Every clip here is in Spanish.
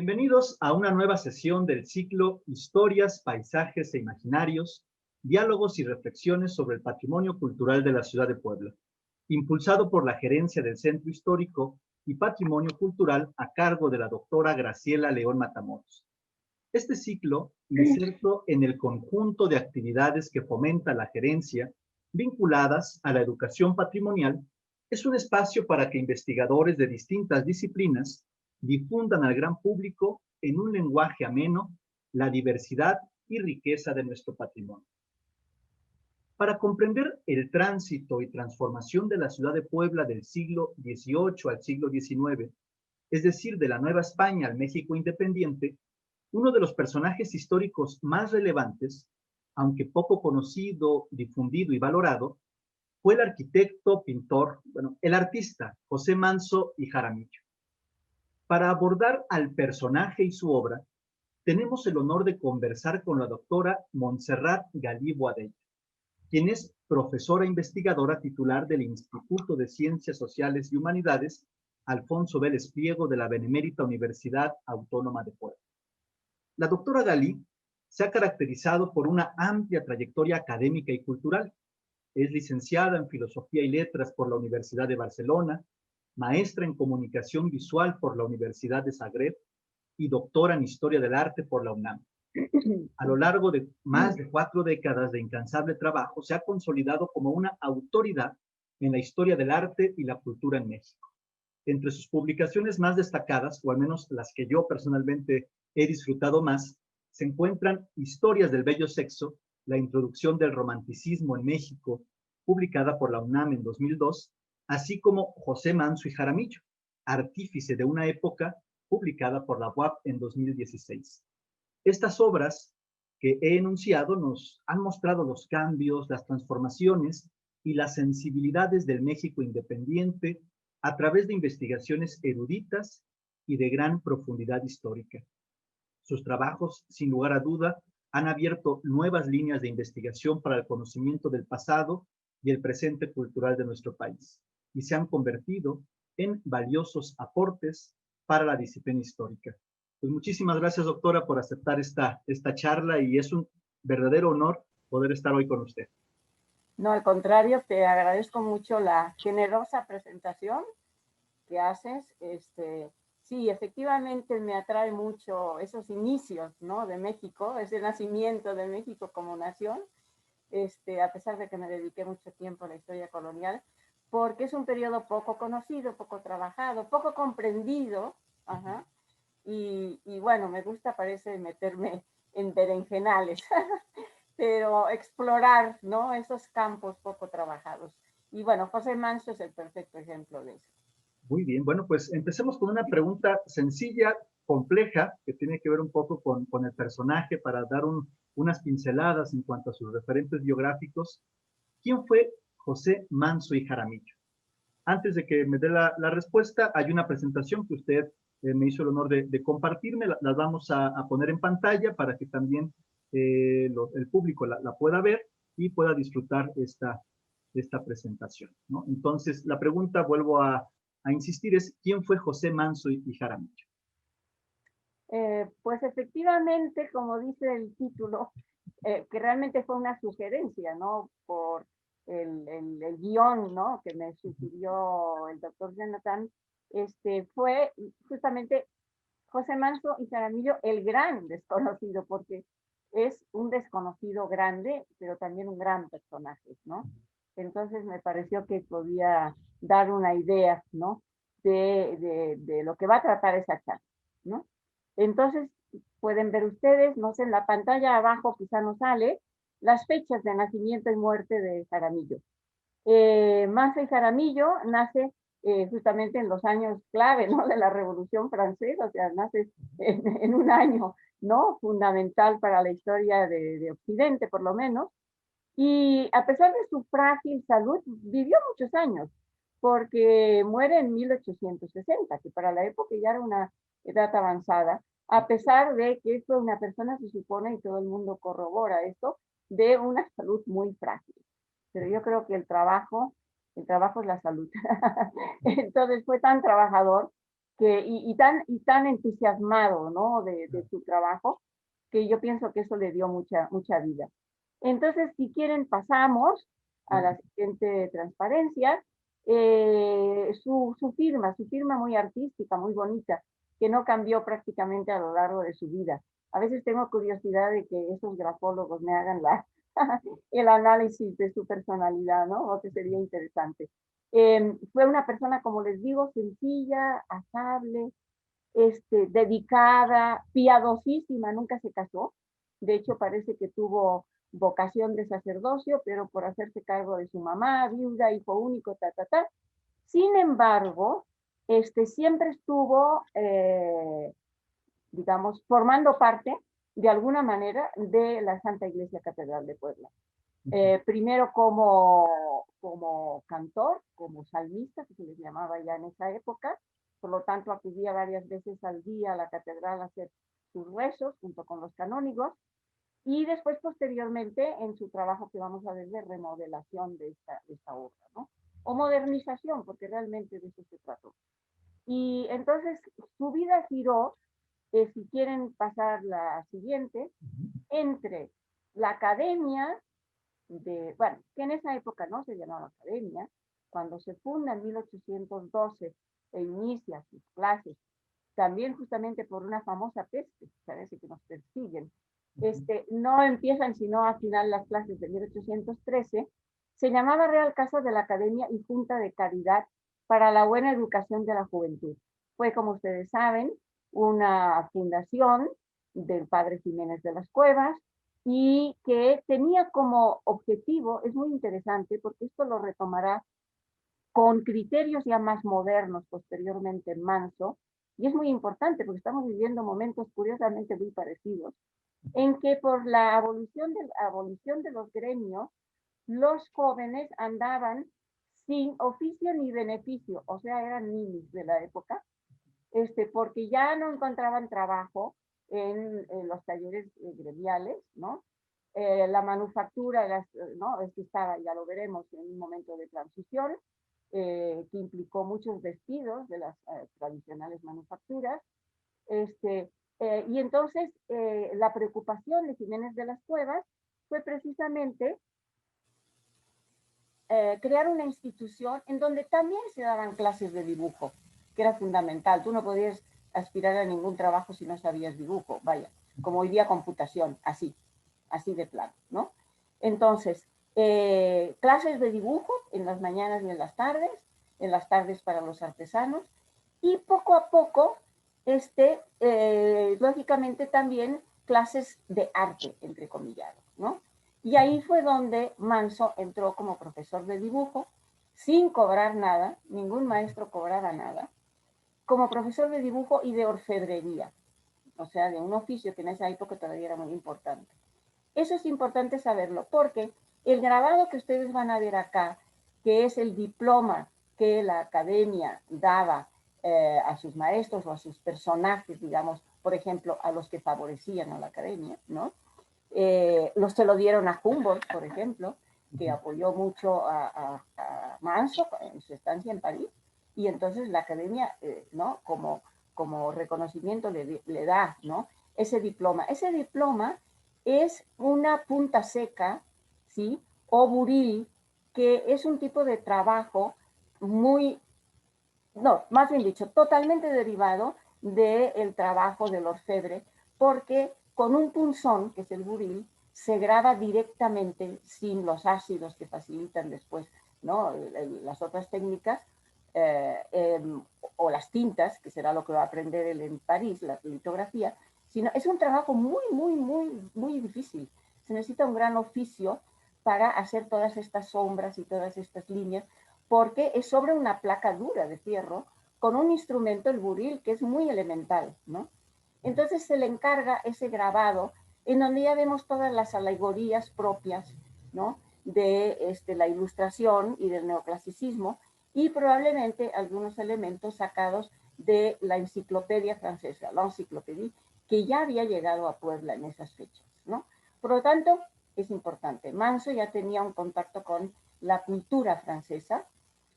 Bienvenidos a una nueva sesión del ciclo Historias, Paisajes e Imaginarios, diálogos y reflexiones sobre el patrimonio cultural de la ciudad de Puebla, impulsado por la Gerencia del Centro Histórico y Patrimonio Cultural a cargo de la doctora Graciela León Matamoros. Este ciclo, inserto en el conjunto de actividades que fomenta la Gerencia vinculadas a la educación patrimonial, es un espacio para que investigadores de distintas disciplinas difundan al gran público en un lenguaje ameno la diversidad y riqueza de nuestro patrimonio. Para comprender el tránsito y transformación de la ciudad de Puebla del siglo XVIII al siglo XIX, es decir, de la Nueva España al México independiente, uno de los personajes históricos más relevantes, aunque poco conocido, difundido y valorado, fue el arquitecto, pintor, el artista José Manso y Jaramillo. Para abordar al personaje y su obra, tenemos el honor de conversar con la doctora Montserrat Galí Boadella, quien es profesora investigadora titular del Instituto de Ciencias Sociales y Humanidades Alfonso Vélez Pliego de la Benemérita Universidad Autónoma de Puebla. La doctora Galí se ha caracterizado por una amplia trayectoria académica y cultural. Es licenciada en Filosofía y Letras por la Universidad de Barcelona, maestra en Comunicación Visual por la Universidad de Zagreb y doctora en Historia del Arte por la UNAM. A lo largo de más de 4 décadas de incansable trabajo, se ha consolidado como una autoridad en la historia del arte y la cultura en México. Entre sus publicaciones más destacadas, o al menos las que yo personalmente he disfrutado más, se encuentran Historias del Bello Sexo, la introducción del romanticismo en México, publicada por la UNAM en 2002, así como José Manso y Jaramillo, artífice de una época, publicada por la UAP en 2016. Estas obras que he enunciado nos han mostrado los cambios, las transformaciones y las sensibilidades del México independiente a través de investigaciones eruditas y de gran profundidad histórica. Sus trabajos, sin lugar a duda, han abierto nuevas líneas de investigación para el conocimiento del pasado y el presente cultural de nuestro país, y se han convertido en valiosos aportes para la disciplina histórica. Pues muchísimas gracias, doctora, por aceptar esta charla, y es un verdadero honor poder estar hoy con usted. No, al contrario, te agradezco mucho la generosa presentación que haces. Sí, efectivamente me atrae mucho esos inicios, ¿no?, de México, ese nacimiento de México como nación, a pesar de que me dediqué mucho tiempo a la historia colonial, porque es un periodo poco conocido, poco trabajado, poco comprendido, ajá, y bueno, me gusta, parece, meterme en berenjenales, pero explorar, ¿no?, esos campos poco trabajados. Y bueno, José Manso es el perfecto ejemplo de eso. Muy bien, bueno, pues empecemos con una pregunta sencilla, compleja, que tiene que ver un poco con el personaje, para dar unas pinceladas en cuanto a sus referentes biográficos. ¿Quién fue José Manso y Jaramillo? Antes de que me dé la respuesta, hay una presentación que usted me hizo el honor de compartirme. Las vamos a poner en pantalla para que también el público la pueda ver y pueda disfrutar esta presentación, ¿no? Entonces, la pregunta, vuelvo a insistir, es ¿quién fue José Manso y Jaramillo? Pues efectivamente, como dice el título, que realmente fue una sugerencia, ¿no?, por el guión, ¿no?, que me sugirió el doctor Jonathan, fue justamente José Manso y Jaramillo, el gran desconocido, porque es un desconocido grande, pero también un gran personaje, ¿no? Entonces me pareció que podía dar una idea, ¿no?, de lo que va a tratar esa charla, ¿no? Entonces, pueden ver ustedes, no sé, en la pantalla abajo quizá no sale, las fechas de nacimiento y muerte de Jaramillo. Manso y Jaramillo nace justamente en los años clave, ¿no?, de la Revolución Francesa, o sea, nace en un año, ¿no?, fundamental para la historia de Occidente, por lo menos. Y a pesar de su frágil salud, vivió muchos años, porque muere en 1860, que para la época ya era una edad avanzada, a pesar de que fue una persona, se supone, y todo el mundo corrobora esto, de una salud muy frágil. Pero yo creo que el trabajo es la salud. Entonces fue tan trabajador y tan entusiasmado, ¿no? de su trabajo, que yo pienso que eso le dio mucha vida. Entonces, si quieren, pasamos a la siguiente transparencia. Su firma muy artística, muy bonita, que no cambió prácticamente a lo largo de su vida. A veces tengo curiosidad de que esos grafólogos me hagan el análisis de su personalidad, ¿no? O que sería interesante. Fue una persona, como les digo, sencilla, afable, dedicada, piadosísima, nunca se casó. De hecho, parece que tuvo vocación de sacerdocio, pero por hacerse cargo de su mamá, viuda, hijo único, ta. Sin embargo, siempre estuvo, digamos, formando parte, de alguna manera, de la Santa Iglesia Catedral de Puebla. Primero como cantor, como salmista, que se les llamaba ya en esa época, por lo tanto acudía varias veces al día a la catedral a hacer sus rezos junto con los canónigos, y después posteriormente en su trabajo que vamos a ver de remodelación de esta obra, ¿no? O modernización, porque realmente de eso se trató. Y entonces su vida giró, si quieren pasar la siguiente, entre la academia, bueno, que en esa época no se llamaba academia, cuando se funda en 1812 e inicia sus clases, también justamente por una famosa peste, parece que nos persiguen, no empiezan sino a final las clases de 1813, se llamaba Real Casa de la Academia y Junta de Caridad para la Buena Educación de la Juventud. Fue, como ustedes saben, una fundación del padre Jiménez de las Cuevas, y que tenía como objetivo, es muy interesante porque esto lo retomará con criterios ya más modernos posteriormente Manso, y es muy importante porque estamos viviendo momentos curiosamente muy parecidos, en que por la abolición de los gremios, los jóvenes andaban sin oficio ni beneficio, o sea, eran ninis de la época, porque ya no encontraban trabajo en los talleres gremiales, ¿no? La manufactura, ¿no? Estaba, ya lo veremos, en un momento de transición, que implicó muchos despidos de las tradicionales manufacturas. Y entonces la preocupación de Jiménez de las Cuevas fue precisamente crear una institución en donde también se daban clases de dibujo, que era fundamental. Tú no podías aspirar a ningún trabajo si no sabías dibujo, vaya, como hoy día computación, así de plano, ¿no? Entonces, clases de dibujo en las mañanas y en las tardes para los artesanos, y poco a poco, lógicamente también clases de arte, entre comillas, ¿no? Y ahí fue donde Manso entró como profesor de dibujo, sin cobrar nada, ningún maestro cobraba nada, como profesor de dibujo y de orfebrería, o sea, de un oficio que en esa época todavía era muy importante. Eso es importante saberlo, porque el grabado que ustedes van a ver acá, que es el diploma que la academia daba a sus maestros o a sus personajes, digamos, por ejemplo, a los que favorecían a la academia, ¿no? Se lo dieron a Humboldt, por ejemplo, que apoyó mucho a Manso en su estancia en París, y entonces la academia, ¿no? Como reconocimiento le da, ¿no? Ese diploma. Ese diploma es una punta seca, ¿sí? O buril, que es un tipo de trabajo más bien dicho, totalmente derivado del trabajo del orfebre, porque con un punzón, que es el buril, se graba directamente sin los ácidos que facilitan después, ¿no? Las otras técnicas, o las tintas, que será lo que va a aprender él en París, la litografía, sino es un trabajo muy difícil. Se necesita un gran oficio para hacer todas estas sombras y todas estas líneas, porque es sobre una placa dura de fierro con un instrumento, el buril, que es muy elemental, ¿no? Entonces se le encarga ese grabado en donde ya vemos todas las alegorías propias, ¿no? De la ilustración y del neoclasicismo, y probablemente algunos elementos sacados de la enciclopedia francesa, la enciclopedia, que ya había llegado a Puebla en esas fechas, ¿no? Por lo tanto, es importante. Manso ya tenía un contacto con la cultura francesa.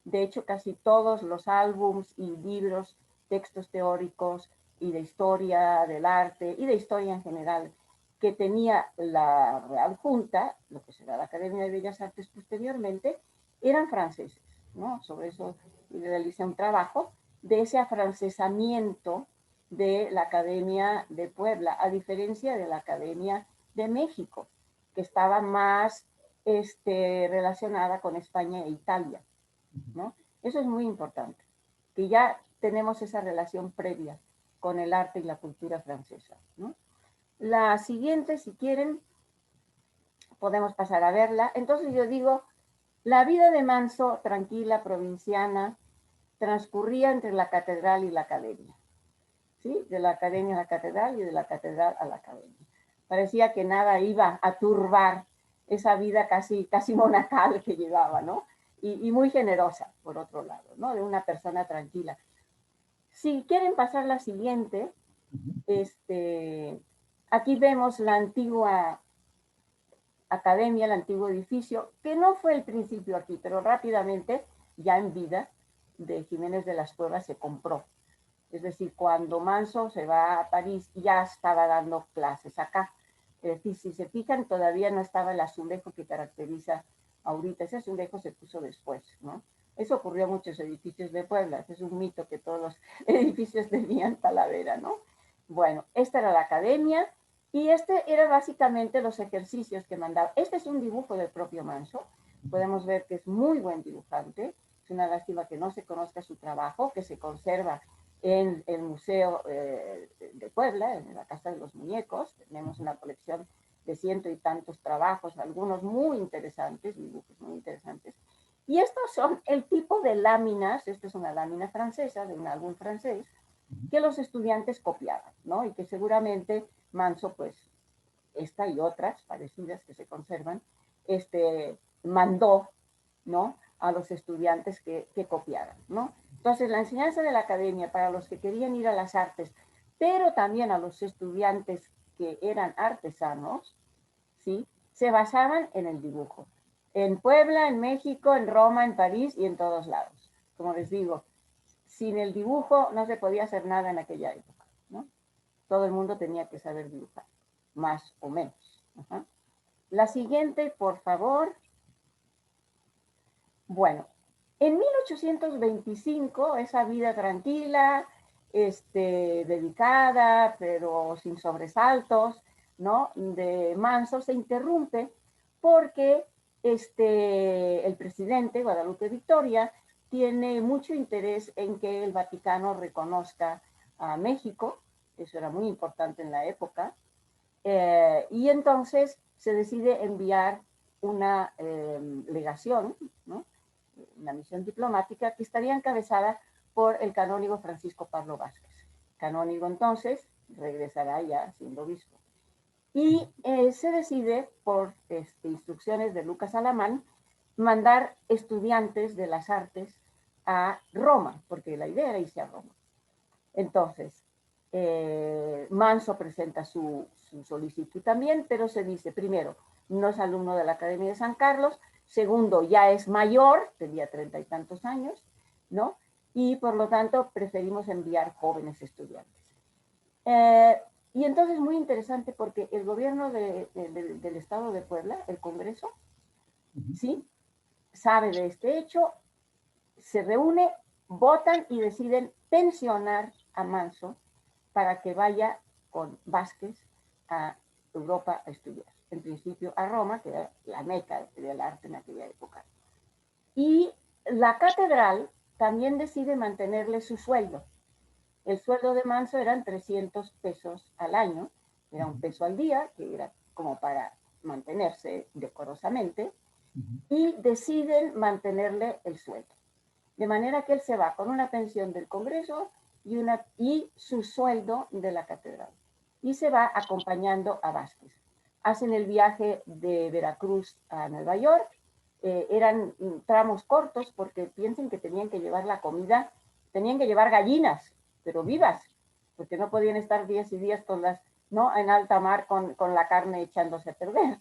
De hecho, casi todos los álbums y libros textos teóricos y de historia del arte y de historia en general que tenía la Real Junta, lo que será la Academia de Bellas Artes posteriormente, eran franceses, ¿no? Sobre eso realicé un trabajo de ese afrancesamiento de la Academia de Puebla, a diferencia de la Academia de México, que estaba más relacionada con España e Italia, ¿no? Eso es muy importante, que ya tenemos esa relación previa con el arte y la cultura francesa, ¿no? La siguiente, si quieren, podemos pasar a verla. Entonces yo digo, la vida de Manso, tranquila, provinciana, transcurría entre la catedral y la academia, ¿sí? De la academia a la catedral y de la catedral a la academia. Parecía que nada iba a turbar esa vida casi monacal que llevaba, ¿no? Y muy generosa, por otro lado, ¿no? De una persona tranquila. Si quieren pasar la siguiente, aquí vemos la antigua academia, el antiguo edificio, que no fue el principio aquí, pero rápidamente, ya en vida de Jiménez de las Cuevas, se compró. Es decir, cuando Manso se va a París, ya estaba dando clases acá. Es decir, si se fijan, todavía no estaba el azulejo que caracteriza ahorita. Ese azulejo se puso después, ¿no? Eso ocurrió en muchos edificios de Puebla. Ese es un mito que todos los edificios tenían talavera, ¿no? Bueno, esta era la academia y era básicamente los ejercicios que mandaba. Este es un dibujo del propio Manso. Podemos ver que es muy buen dibujante. Es una lástima que no se conozca su trabajo, que se conserva en el Museo de Puebla, en la Casa de los Muñecos. Tenemos una colección de 100 y tantos trabajos, algunos muy interesantes, dibujos muy interesantes. Y estos son el tipo de láminas, esta es una lámina francesa, de un álbum francés, que los estudiantes copiaban, ¿no? Y que seguramente Manso, pues, esta y otras parecidas que se conservan, mandó, ¿no? A los estudiantes que copiaran, ¿no? Entonces, la enseñanza de la academia para los que querían ir a las artes, pero también a los estudiantes que eran artesanos, ¿sí? Se basaban en el dibujo. En Puebla, en México, en Roma, en París y en todos lados. Como les digo, sin el dibujo no se podía hacer nada en aquella época, ¿no? Todo el mundo tenía que saber dibujar, más o menos. Ajá. La siguiente, por favor. Bueno, en 1825, esa vida tranquila, dedicada, pero sin sobresaltos, ¿no? De Manso se interrumpe porque el presidente, Guadalupe Victoria, tiene mucho interés en que el Vaticano reconozca a México, eso era muy importante en la época, y entonces se decide enviar una legación, ¿no? Una misión diplomática que estaría encabezada por el canónigo Francisco Pablo Vázquez. Canónigo entonces regresará ya siendo obispo. Y se decide, por instrucciones de Lucas Alamán, mandar estudiantes de las artes a Roma, porque la idea era irse a Roma. Entonces, Manso presenta su solicitud también, pero se dice, primero, no es alumno de la Academia de San Carlos, segundo, ya es mayor, tenía 30 y tantos años, ¿no? Y por lo tanto preferimos enviar jóvenes estudiantes. Y entonces muy interesante porque el gobierno del estado de Puebla, el Congreso, ¿sí? Sabe de este hecho, se reúne, votan y deciden pensionar a Manso para que vaya con Vázquez a Europa a estudiar. En principio a Roma, que era la meca del arte en aquella época. Y la catedral también decide mantenerle su sueldo. El sueldo de Manso eran 300 pesos al año, era un peso al día, que era como para mantenerse decorosamente, y deciden mantenerle el sueldo. De manera que él se va con una pensión del Congreso y su sueldo de la catedral. Y se va acompañando a Vázquez. Hacen el viaje de Veracruz a Nueva York. Eran tramos cortos porque piensen que tenían que llevar la comida, tenían que llevar gallinas, pero vivas, porque no podían estar días y días con las, ¿no? En alta mar con la carne echándose a perder.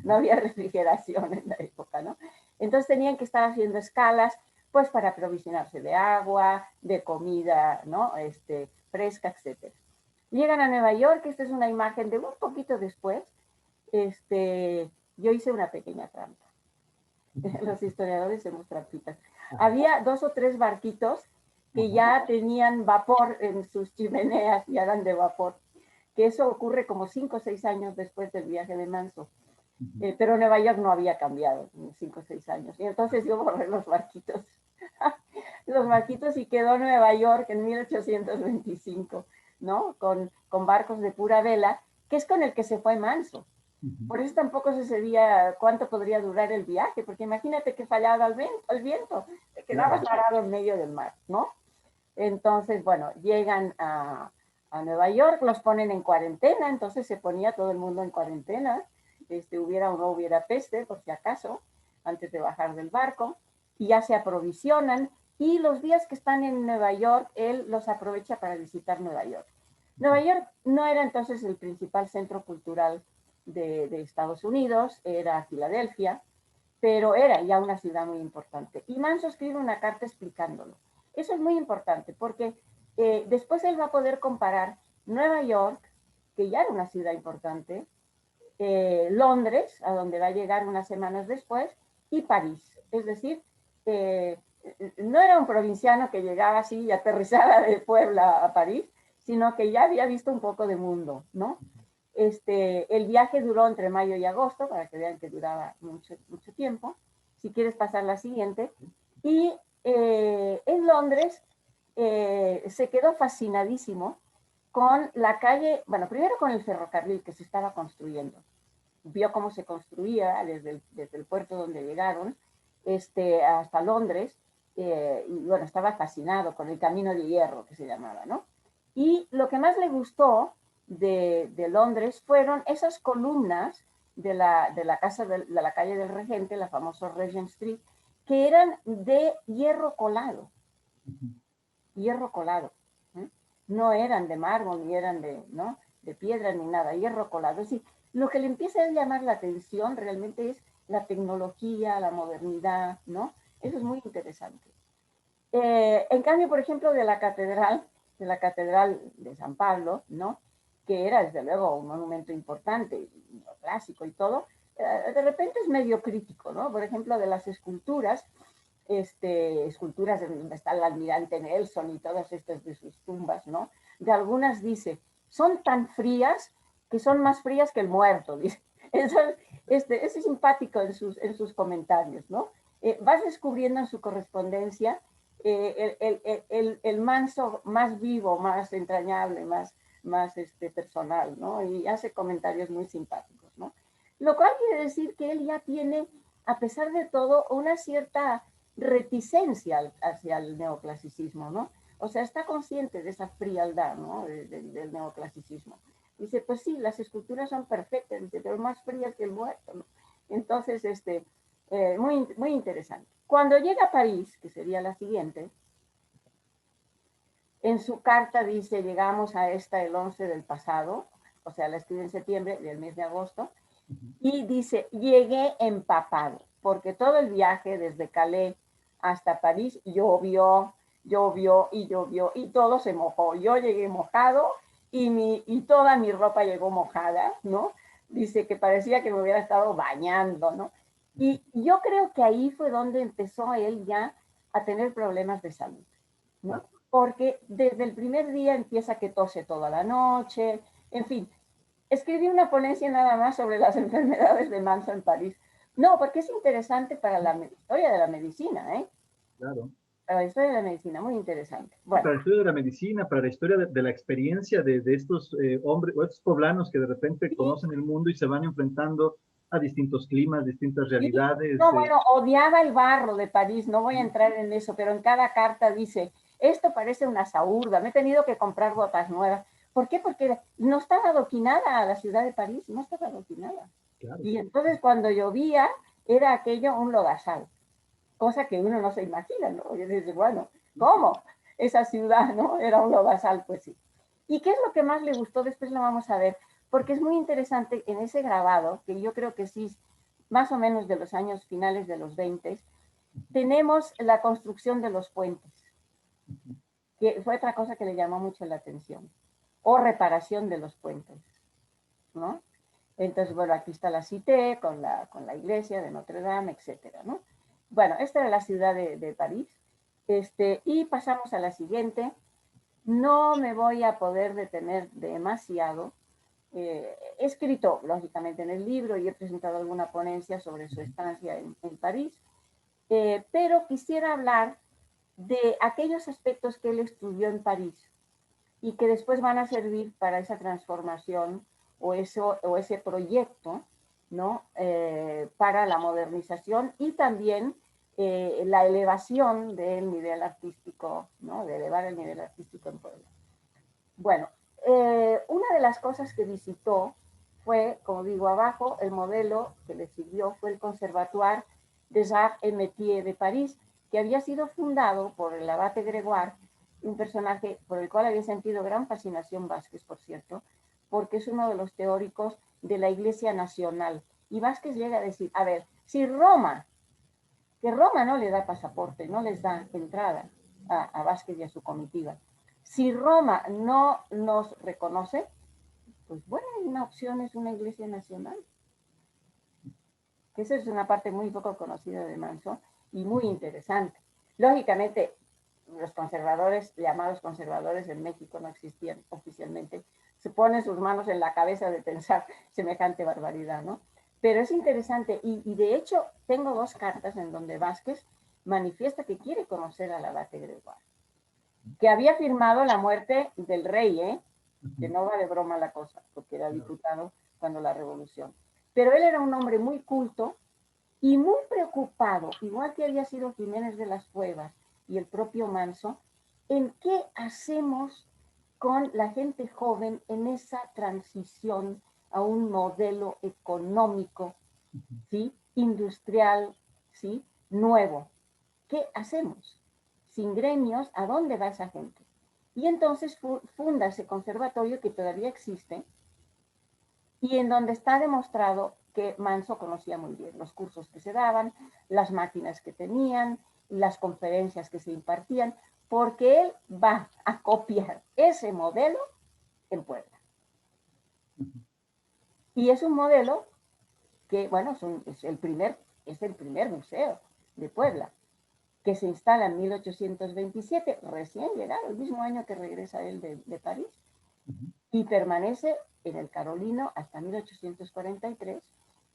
No había refrigeración en la época, ¿no? Entonces tenían que estar haciendo escalas pues para aprovisionarse de agua, de comida, ¿no? Fresca, etc. Llegan a Nueva York, esta es una imagen de un poquito después. Yo hice una pequeña trampa. Los historiadores hacemos trampitas. Había 2 o 3 barquitos que ya tenían vapor en sus chimeneas, ya eran de vapor, que eso ocurre como 5 o 6 años después del viaje de Manso. Pero Nueva York no había cambiado en 5 o 6 años. Y entonces yo borré los barquitos. Los barquitos y quedó Nueva York en 1825, ¿no? Con barcos de pura vela, que es con el que se fue Manso. Por eso tampoco se sabía cuánto podría durar el viaje, porque imagínate que fallaba el viento, te quedabas varado en medio del mar, ¿no? Entonces, bueno, llegan a Nueva York, los ponen en cuarentena, entonces se ponía todo el mundo en cuarentena, hubiera o no hubiera peste, por si acaso, antes de bajar del barco, y ya se aprovisionan, y los días que están en Nueva York, él los aprovecha para visitar Nueva York. Nueva York no era entonces el principal centro cultural de Estados Unidos, era Filadelfia, pero era ya una ciudad muy importante. Y Manso escribe una carta explicándolo. Eso es muy importante porque después él va a poder comparar Nueva York, que ya era una ciudad importante, Londres, a donde va a llegar unas semanas después, y París. Es decir, no era un provinciano que llegaba así y aterrizaba de Puebla a París, sino que ya había visto un poco de mundo, ¿no? El viaje duró entre mayo y agosto, para que vean que duraba mucho, mucho tiempo. Si quieres pasar la siguiente. Y en Londres se quedó fascinadísimo con la calle, bueno, primero con el ferrocarril que se estaba construyendo. Vio cómo se construía desde el puerto donde llegaron hasta Londres, y bueno, estaba fascinado con el camino de hierro que se llamaba, ¿no? Y lo que más le gustó de Londres fueron esas columnas de la casa de la calle del Regente, la famosa Regent Street, que eran de hierro colado. Hierro colado. No eran de mármol, ni eran ¿no? de piedra, ni nada, hierro colado. Es decir, lo que le empieza a llamar la atención realmente es la tecnología, la modernidad, ¿no? Eso es muy interesante. En cambio, por ejemplo, de la catedral de San Pablo, ¿no? Que era desde luego un monumento importante, clásico y todo, de repente es medio crítico, ¿no? Por ejemplo, de las esculturas, esculturas donde está el almirante Nelson y todas estas de sus tumbas, ¿no? De algunas dice, son tan frías que son más frías que el muerto, dice. Eso es simpático en sus comentarios, ¿no? Vas descubriendo en su correspondencia el Manso más vivo, más entrañable, más personal, ¿no? Y hace comentarios muy simpáticos, ¿no? Lo cual quiere decir que él ya tiene, a pesar de todo, una cierta reticencia hacia el neoclasicismo, ¿no? O sea, está consciente de esa frialdad, ¿no? Del neoclasicismo. Dice, pues sí, las esculturas son perfectas, dice, pero más frías que el muerto, ¿no? Entonces, muy, muy interesante. Cuando llega a París, que sería la siguiente, en su carta dice, llegamos a esta el 11 del pasado, o sea, la escribe en septiembre del mes de agosto, y dice, llegué empapado, porque todo el viaje desde Calais hasta París llovió, llovió y llovió, y todo se mojó. Yo llegué mojado y toda mi ropa llegó mojada, ¿no? Dice que parecía que me hubiera estado bañando, ¿no? Y yo creo que ahí fue donde empezó él ya a tener problemas de salud, ¿no? Porque desde el primer día empieza que tose toda la noche, en fin. Escribí una ponencia nada más sobre las enfermedades de Manso en París. No, porque es interesante para la historia de la medicina, ¿eh? Claro. Para la historia de la medicina, muy interesante. Para Bueno, la historia de la medicina, para la historia de la experiencia de estos hombres o estos poblanos que de repente sí, conocen el mundo y se van enfrentando a distintos climas, distintas sí. realidades. No, bueno, odiaba el barro de París, no voy a entrar en eso, pero en cada carta dice, esto parece una saúrda, me he tenido que comprar botas nuevas. ¿Por qué? Porque no estaba adoquinada a la ciudad de París, no estaba adoquinada. Claro. Y entonces cuando llovía, era aquello un lodazal, cosa que uno no se imagina, ¿no? Y dice, bueno, ¿cómo? Esa ciudad, ¿no? Era un lodazal, pues sí. ¿Y qué es lo que más le gustó? Después lo vamos a ver, porque es muy interesante en ese grabado, que yo creo que sí, más o menos de los años finales de los 20, tenemos la construcción de los puentes, que fue otra cosa que le llamó mucho la atención, o reparación de los puentes, ¿no? Entonces, bueno, aquí está la Cité con la iglesia de Notre Dame, etcétera, ¿no? Bueno, esta era la ciudad de París. Y pasamos a la siguiente. No me voy a poder detener demasiado. He escrito, lógicamente, en el libro y he presentado alguna ponencia sobre su estancia en París, pero quisiera hablar de aquellos aspectos que él estudió en París y que después van a servir para esa transformación o ese proyecto, ¿no? Para la modernización y también la elevación del nivel artístico, ¿no? De elevar el nivel artístico en Puebla. Bueno, una de las cosas que visitó fue, como digo abajo, el modelo que le sirvió fue el Conservatoire des Arts et Métiers de París, que había sido fundado por el abate Gregoire, un personaje por el cual había sentido gran fascinación Vázquez, por cierto, porque es uno de los teóricos de la Iglesia Nacional. Y Vázquez llega a decir, a ver, si Roma, que Roma no le da pasaporte, no les da entrada a Vázquez y a su comitiva, si Roma no nos reconoce, pues bueno, una opción es una Iglesia Nacional. Esa es una parte muy poco conocida de Manso y muy interesante. Lógicamente, los conservadores, llamados conservadores en México, no existían oficialmente. Se ponen sus manos en la cabeza de pensar semejante barbaridad, ¿no? Pero es interesante y de hecho tengo dos cartas en donde Vázquez manifiesta que quiere conocer al abate Gregoire, que había firmado la muerte del rey, que no va de broma la cosa, porque era diputado cuando la revolución. Pero él era un hombre muy culto y muy preocupado, igual que había sido Jiménez de las Cuevas y el propio Manso, en qué hacemos con la gente joven en esa transición a un modelo económico, ¿sí? Industrial, ¿sí? Nuevo. ¿Qué hacemos? Sin gremios, ¿a dónde va esa gente? Y entonces funda ese conservatorio que todavía existe y en donde está demostrado que Manso conocía muy bien los cursos que se daban, las máquinas que tenían, las conferencias que se impartían, porque él va a copiar ese modelo en Puebla. Y es un modelo que, bueno, es el primer museo de Puebla, que se instala en 1827, recién llegado, el mismo año que regresa él de París, y permanece en el Carolino hasta 1843,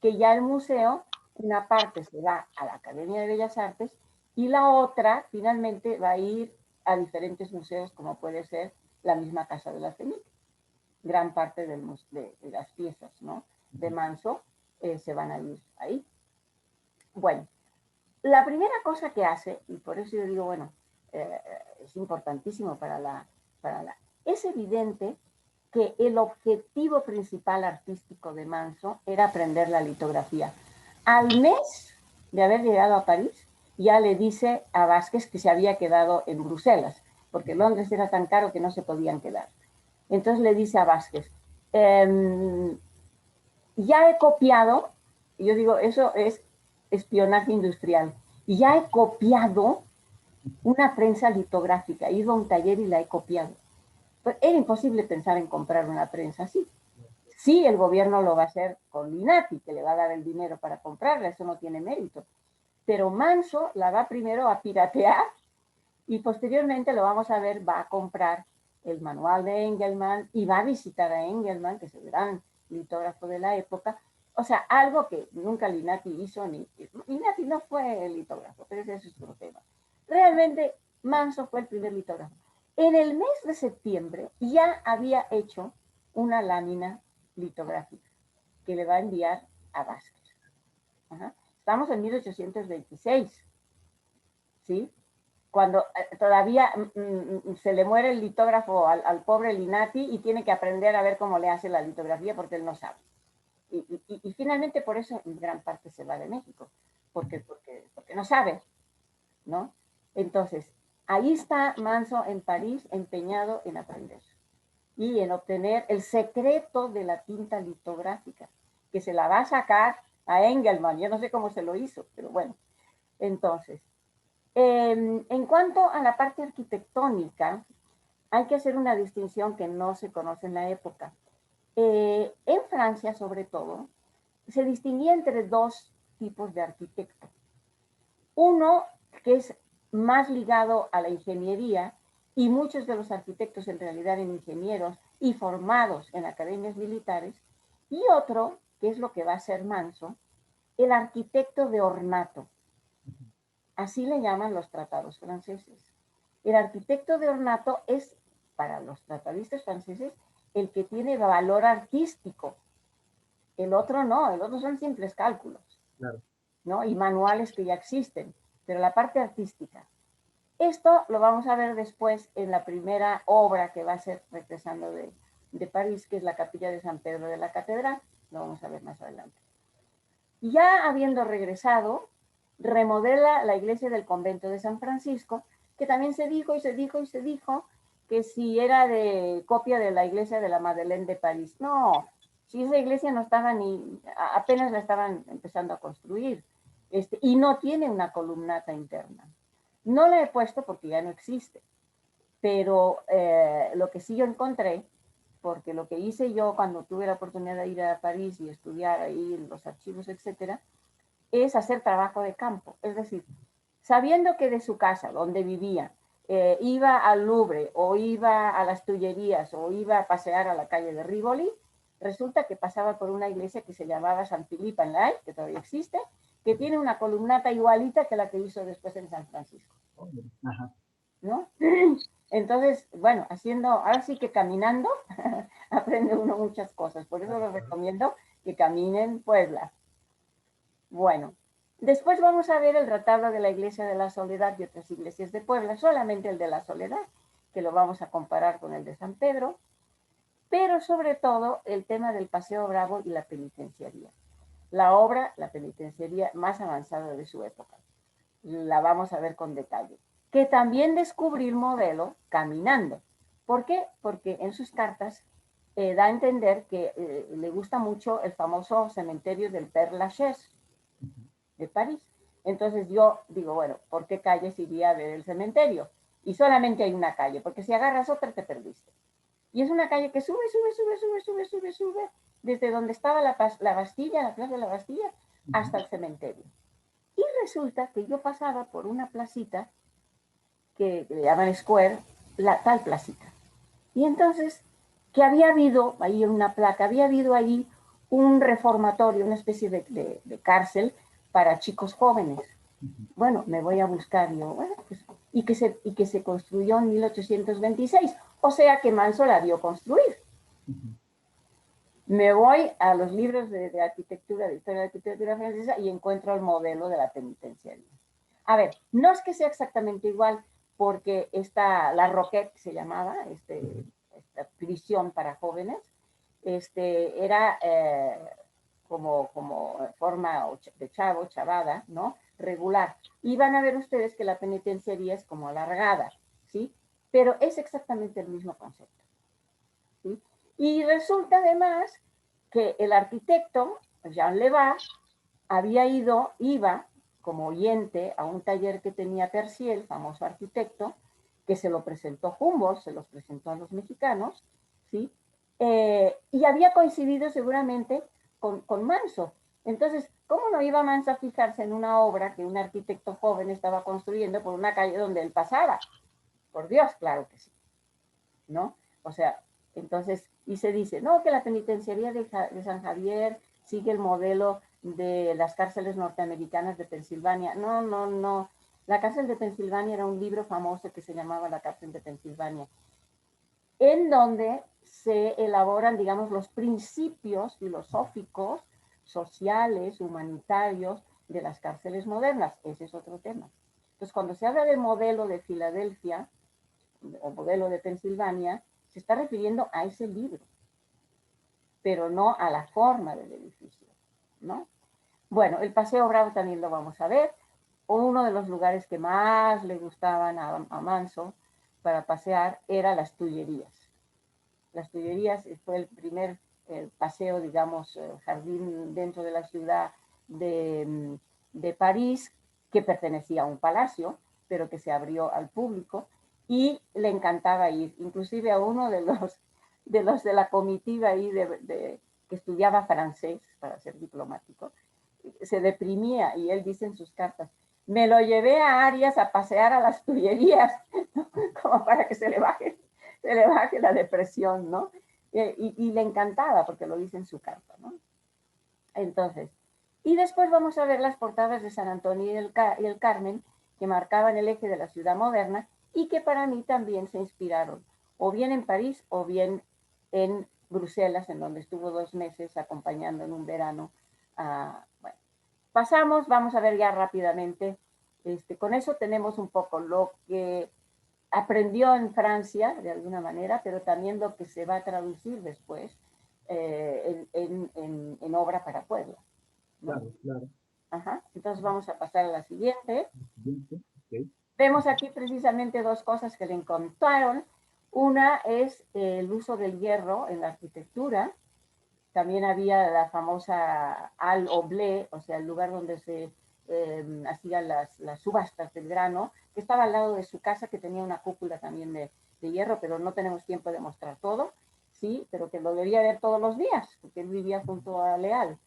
que ya el museo, una parte se va a la Academia de Bellas Artes y la otra finalmente va a ir a diferentes museos, como puede ser la misma Casa de la Fenicia. Gran parte de las piezas, ¿no? De Manso se van a ir ahí. Bueno, la primera cosa que hace, y por eso yo digo, bueno, es importantísimo es evidente que el objetivo principal artístico de Manso era aprender la litografía. Al mes de haber llegado a París, ya le dice a Vázquez que se había quedado en Bruselas, porque Londres era tan caro que no se podían quedar. Entonces le dice a Vázquez, ya he copiado, y yo digo, eso es espionaje industrial, y ya he copiado una prensa litográfica, he ido a un taller y la he copiado. Pues era imposible pensar en comprar una prensa así. Sí, el gobierno lo va a hacer con Linati, que le va a dar el dinero para comprarla, eso no tiene mérito. Pero Manso la va primero a piratear y posteriormente lo vamos a ver, va a comprar el manual de Engelmann y va a visitar a Engelmann, que es el gran litógrafo de la época. O sea, algo que nunca Linati hizo, Linati no fue el litógrafo, pero ese es otro tema. Realmente Manso fue el primer litógrafo. En el mes de septiembre ya había hecho una lámina litográfica que le va a enviar a Vázquez. Ajá. Estamos en 1826, ¿sí? Cuando todavía se le muere el litógrafo al pobre Linati y tiene que aprender a ver cómo le hace la litografía porque él no sabe. Y finalmente por eso en gran parte se va de México, porque no sabe, ¿no? Entonces, ahí está Manso en París empeñado en aprender y en obtener el secreto de la tinta litográfica, que se la va a sacar a Engelmann. Yo no sé cómo se lo hizo, pero bueno. Entonces, En cuanto a la parte arquitectónica, hay que hacer una distinción que no se conoce en la época. En Francia, sobre todo, se distinguía entre dos tipos de arquitecto. Uno que es más ligado a la ingeniería, y muchos de los arquitectos en realidad eran ingenieros y formados en academias militares, y otro, que es lo que va a ser Manso, el arquitecto de ornato. Así le llaman los tratados franceses. El arquitecto de ornato es, para los tratadistas franceses, el que tiene valor artístico. El otro no, el otro son simples cálculos, Claro. ¿no? Y manuales que ya existen, pero la parte artística. Esto lo vamos a ver después en la primera obra que va a ser regresando de París, que es la capilla de San Pedro de la Catedral. Lo vamos a ver más adelante. Ya habiendo regresado, remodela la iglesia del convento de San Francisco, que también se dijo y se dijo y se dijo que si era de copia de la iglesia de la Madeleine de París. No, si esa iglesia no estaba ni, apenas la estaban empezando a construir, y no tiene una columnata interna. No la he puesto porque ya no existe, pero lo que sí yo encontré, porque lo que hice yo cuando tuve la oportunidad de ir a París y estudiar ahí en los archivos, etcétera, es hacer trabajo de campo. Es decir, sabiendo que de su casa, donde vivía, iba al Louvre o iba a las Tullerías o iba a pasear a la calle de Rivoli, resulta que pasaba por una iglesia que se llamaba San Philippe en Lai, que todavía existe, que tiene una columnata igualita que la que hizo después en San Francisco. Ajá. ¿No? Entonces, bueno, haciendo, ahora sí que caminando, aprende uno muchas cosas. Por eso les recomiendo que caminen Puebla. Bueno, después vamos a ver el retablo de la Iglesia de la Soledad y otras iglesias de Puebla, solamente el de la Soledad, que lo vamos a comparar con el de San Pedro, pero sobre todo el tema del Paseo Bravo y la penitenciaría. La obra, la penitenciaría más avanzada de su época. La vamos a ver con detalle. Que también descubrí el modelo caminando. ¿Por qué? Porque en sus cartas da a entender que le gusta mucho el famoso cementerio del Père Lachaise de París. Entonces yo digo, bueno, ¿por qué calles iría a ver el cementerio? Y solamente hay una calle, porque si agarras otra te perdiste. Y es una calle que sube, sube, sube, sube, sube, sube, sube, desde donde estaba la Bastilla, la plaza de la Bastilla, hasta el cementerio. Y resulta que yo pasaba por una placita que le llaman Square, la tal placita. Y entonces, que había habido ahí una placa, había habido ahí un reformatorio, una especie de cárcel para chicos jóvenes. Bueno, me voy a buscar yo, bueno, pues, y que se construyó en 1826, o sea que Manso la vio construir. Me voy a los libros de arquitectura, de historia de arquitectura francesa, y encuentro el modelo de la penitenciaría. A ver, no es que sea exactamente igual, porque la Roquette se llamaba, esta prisión para jóvenes, era como forma de chavo, chavada, ¿no? Regular. Y van a ver ustedes que la penitenciaría es como alargada, ¿sí? Pero es exactamente el mismo concepto, ¿sí? Y resulta además que el arquitecto, Jean Levat, iba como oyente a un taller que tenía Perciel, famoso arquitecto, que se lo presentó Humboldt, se los presentó a los mexicanos, ¿sí? Y había coincidido seguramente con Manso. Entonces, ¿cómo no iba Manso a fijarse en una obra que un arquitecto joven estaba construyendo por una calle donde él pasaba? Por Dios, claro que sí, ¿no? O sea, entonces, y se dice, no, que la penitenciaría de San Javier sigue el modelo de las cárceles norteamericanas de Pensilvania. No, no, no. La cárcel de Pensilvania era un libro famoso que se llamaba La cárcel de Pensilvania, en donde se elaboran, digamos, los principios filosóficos, sociales, humanitarios de las cárceles modernas. Ese es otro tema. Entonces, cuando se habla del modelo de Filadelfia o modelo de Pensilvania, se está refiriendo a ese libro, pero no a la forma del edificio, ¿no? Bueno, el Paseo Bravo también lo vamos a ver. Uno de los lugares que más le gustaban a Manso para pasear era las Tullerías. Las Tullerías fue el primer paseo, digamos, jardín dentro de la ciudad de París, que pertenecía a un palacio, pero que se abrió al público y le encantaba ir. Inclusive a uno de la comitiva ahí que estudiaba francés, para ser diplomático, se deprimía y él dice en sus cartas, me lo llevé a Arias a pasear a las Tullerías, ¿no? Como para que se le baje la depresión, ¿no? Y le encantaba porque lo dice en su carta, ¿no? Entonces, y después vamos a ver las portadas de San Antonio y el Carmen, que marcaban el eje de la ciudad moderna y que para mí también se inspiraron, o bien en París o bien en Bruselas, en donde estuvo 2 meses acompañando en un verano. Bueno, pasamos, vamos a ver ya rápidamente. Con eso tenemos un poco lo que aprendió en Francia, de alguna manera, pero también lo que se va a traducir después en obra para Puebla, ¿no? Claro, claro. Ajá. Entonces vamos a pasar a la siguiente. Okay. Vemos aquí precisamente 2 cosas que le encontraron. Una es el uso del hierro en la arquitectura. También había la famosa al oblé, o sea, el lugar donde se hacían las subastas del grano, que estaba al lado de su casa, que tenía una cúpula también de hierro, pero no tenemos tiempo de mostrar todo, sí, pero que lo debía ver todos los días, porque él vivía junto a Leal,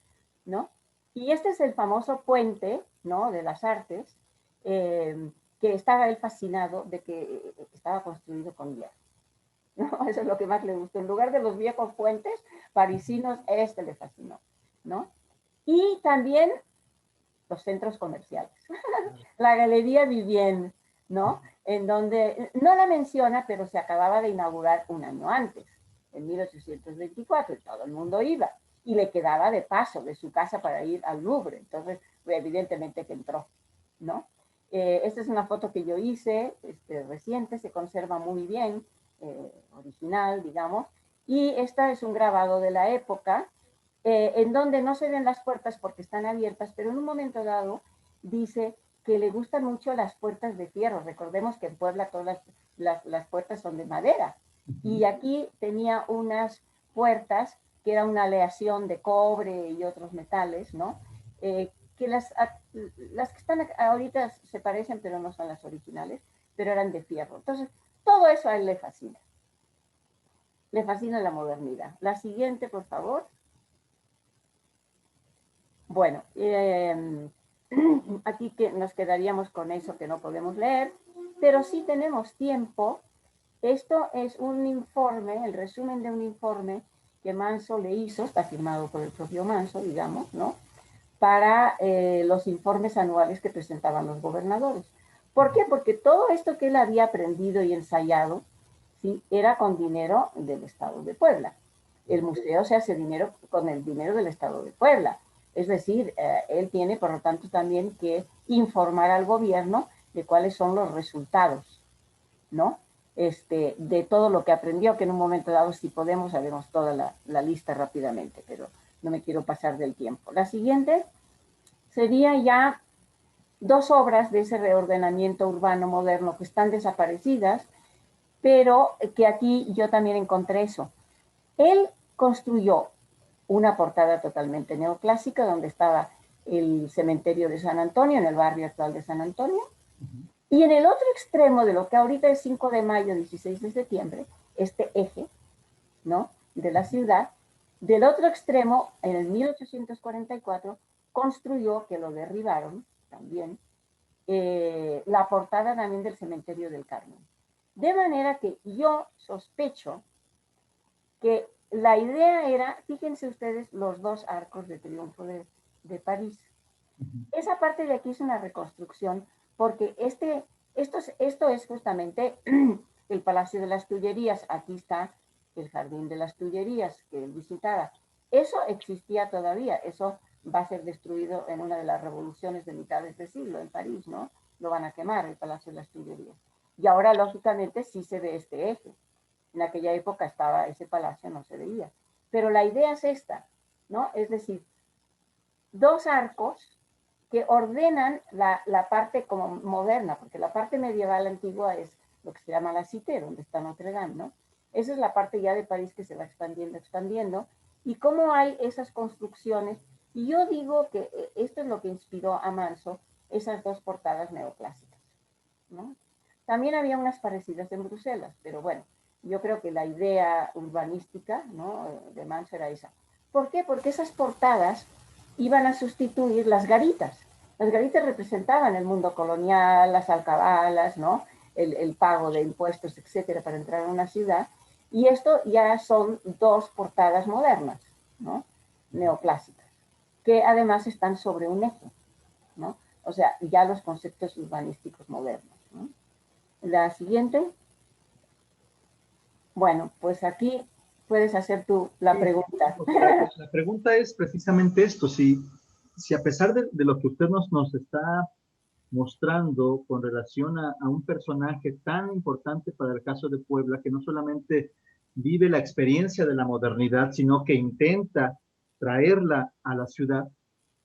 ¿no? Y este es el famoso puente, ¿no?, de las artes, que estaba él fascinado de que estaba construido con hierro. ¿No? Eso es lo que más le gustó. En lugar de los viejos puentes parisinos, este le fascinó, ¿no? Y también los centros comerciales. La Galería Vivienne, ¿no? En donde no la menciona, pero se acababa de inaugurar un año antes, en 1824, y todo el mundo iba. Y le quedaba de paso de su casa para ir al Louvre. Entonces, evidentemente que entró, ¿no? Esta es una foto que yo hice, reciente, se conserva muy bien, original, digamos, y esta es un grabado de la época, en donde no se ven las puertas porque están abiertas, pero en un momento dado dice que le gustan mucho las puertas de fierro. Recordemos que en Puebla todas las puertas son de madera, y aquí tenía unas puertas que era una aleación de cobre y otros metales, ¿no? Que las que están ahorita se parecen, pero no son las originales, pero eran de fierro. Entonces, todo eso a él le fascina. Le fascina la modernidad. La siguiente, por favor. Bueno, aquí que nos quedaríamos con eso que no podemos leer, pero sí tenemos tiempo. Esto es un informe, el resumen de un informe que Manso le hizo, está firmado por el propio Manso, digamos, ¿no?, para los informes anuales que presentaban los gobernadores. ¿Por qué? Porque todo esto que él había aprendido y ensayado, ¿sí?, era con dinero del Estado de Puebla. El museo se hace dinero con el dinero del Estado de Puebla. Es decir, él tiene, por lo tanto, también que informar al gobierno de cuáles son los resultados, ¿no? De todo lo que aprendió, que en un momento dado, si podemos, haremos toda la lista rápidamente, pero no me quiero pasar del tiempo. La siguiente sería ya 2 obras de ese reordenamiento urbano moderno que están desaparecidas, pero que aquí yo también encontré eso. Él construyó una portada totalmente neoclásica donde estaba el cementerio de San Antonio, en el barrio actual de San Antonio, y en el otro extremo de lo que ahorita es 5 de mayo, 16 de septiembre, este eje, ¿no?, de la ciudad, del otro extremo, en el 1844, construyó, que lo derribaron también, la portada también del cementerio del Carmen. De manera que yo sospecho que la idea era, fíjense ustedes, los 2 arcos de triunfo de París. Esa parte de aquí es una reconstrucción, porque esto es justamente el Palacio de las Tullerías. Aquí está el Jardín de las Tullerías que él visitaba. Eso existía todavía, eso va a ser destruido en una de las revoluciones de mitades de siglo en París, ¿no? Lo van a quemar, el Palacio de las Tullerías. Y ahora, lógicamente, sí se ve este eje. En aquella época estaba ese palacio, no se veía. Pero la idea es esta, ¿no? Es decir, 2 arcos que ordenan la parte como moderna, porque la parte medieval antigua es lo que se llama la Cité, donde está Notre Dame, ¿no? Esa es la parte ya de París que se va expandiendo, y cómo hay esas construcciones. Y yo digo que esto es lo que inspiró a Manso esas 2 portadas neoclásicas, ¿no? También había unas parecidas en Bruselas, pero bueno, yo creo que la idea urbanística, ¿no?, de Manso era esa. ¿Por qué? Porque esas portadas iban a sustituir las garitas. Las garitas representaban el mundo colonial, las alcabalas, ¿no?, el pago de impuestos, etcétera, para entrar a una ciudad. Y esto ya son dos portadas modernas, ¿no?, neoclásicas, que además están sobre un eje, ¿no? O sea, ya los conceptos urbanísticos modernos, ¿no? La siguiente. Bueno, pues aquí puedes hacer tú la pregunta. Porque la pregunta es precisamente esto, si a pesar de lo que usted nos está mostrando con relación a un personaje tan importante para el caso de Puebla, que no solamente vive la experiencia de la modernidad, sino que intenta traerla a la ciudad,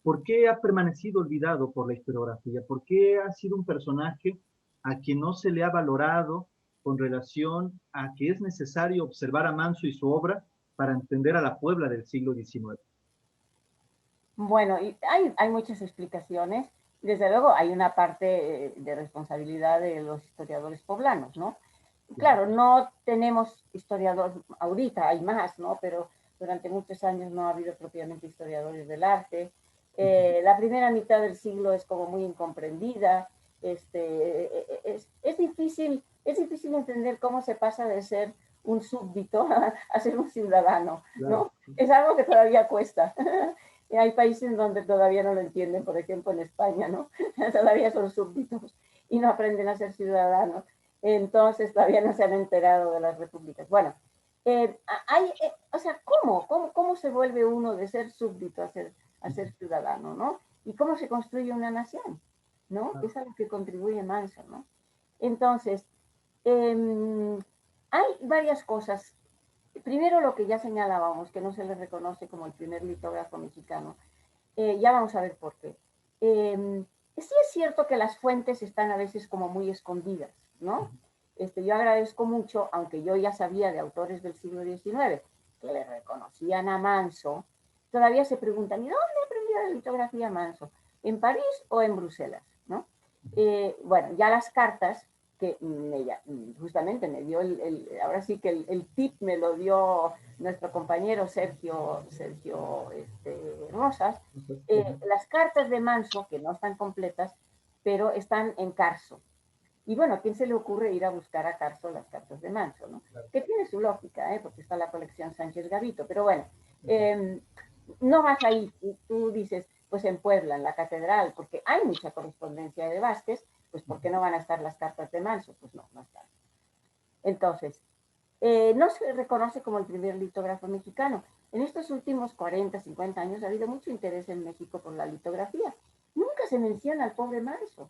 ¿por qué ha permanecido olvidado por la historiografía? ¿Por qué ha sido un personaje a quien no se le ha valorado con relación a que es necesario observar a Manso y su obra para entender a la Puebla del siglo XIX? Bueno, y hay muchas explicaciones. Desde luego hay una parte de responsabilidad de los historiadores poblanos, ¿no? Claro, no tenemos historiadores, ahorita hay más, ¿no? Pero durante muchos años no ha habido propiamente historiadores del arte. La primera mitad del siglo es como muy incomprendida. Es difícil entender cómo se pasa de ser un súbdito a ser un ciudadano, ¿no? Claro. Es algo que todavía cuesta. Y hay países donde todavía no lo entienden, por ejemplo en España, ¿no? Todavía son súbditos y no aprenden a ser ciudadanos. Entonces todavía no se han enterado de las repúblicas. Bueno, o sea, ¿cómo se vuelve uno de ser súbdito a ser ciudadano, ¿no? Y cómo se construye una nación, ¿no? Que es a lo que contribuye Manso, ¿no? Entonces, hay varias cosas. Primero, lo que ya señalábamos, que no se le reconoce como el primer litógrafo mexicano. Ya vamos a ver por qué. Sí es cierto que las fuentes están a veces como muy escondidas, ¿no? Yo agradezco mucho, aunque yo ya sabía de autores del siglo XIX que le reconocían a Manso, todavía se preguntan, ¿y dónde aprendió la litografía Manso? ¿En París o en Bruselas? ¿No? Bueno, ya las cartas que ella justamente me dio ahora sí que el tip me lo dio nuestro compañero Sergio Rosas. Las cartas de Manso, que no están completas, pero están en Carso. Y bueno, ¿a quién se le ocurre ir a buscar a Carso las cartas de Manso, ¿no? Claro. Que tiene su lógica, porque está la colección Sánchez Gavito, pero bueno, no vas ahí, tú dices, pues en Puebla, en la catedral, porque hay mucha correspondencia de Vázquez, pues ¿por qué no van a estar las cartas de Manso? Pues no están. Entonces, no se reconoce como el primer litógrafo mexicano. En estos últimos 40, 50 años ha habido mucho interés en México por la litografía. Nunca se menciona al pobre Manso.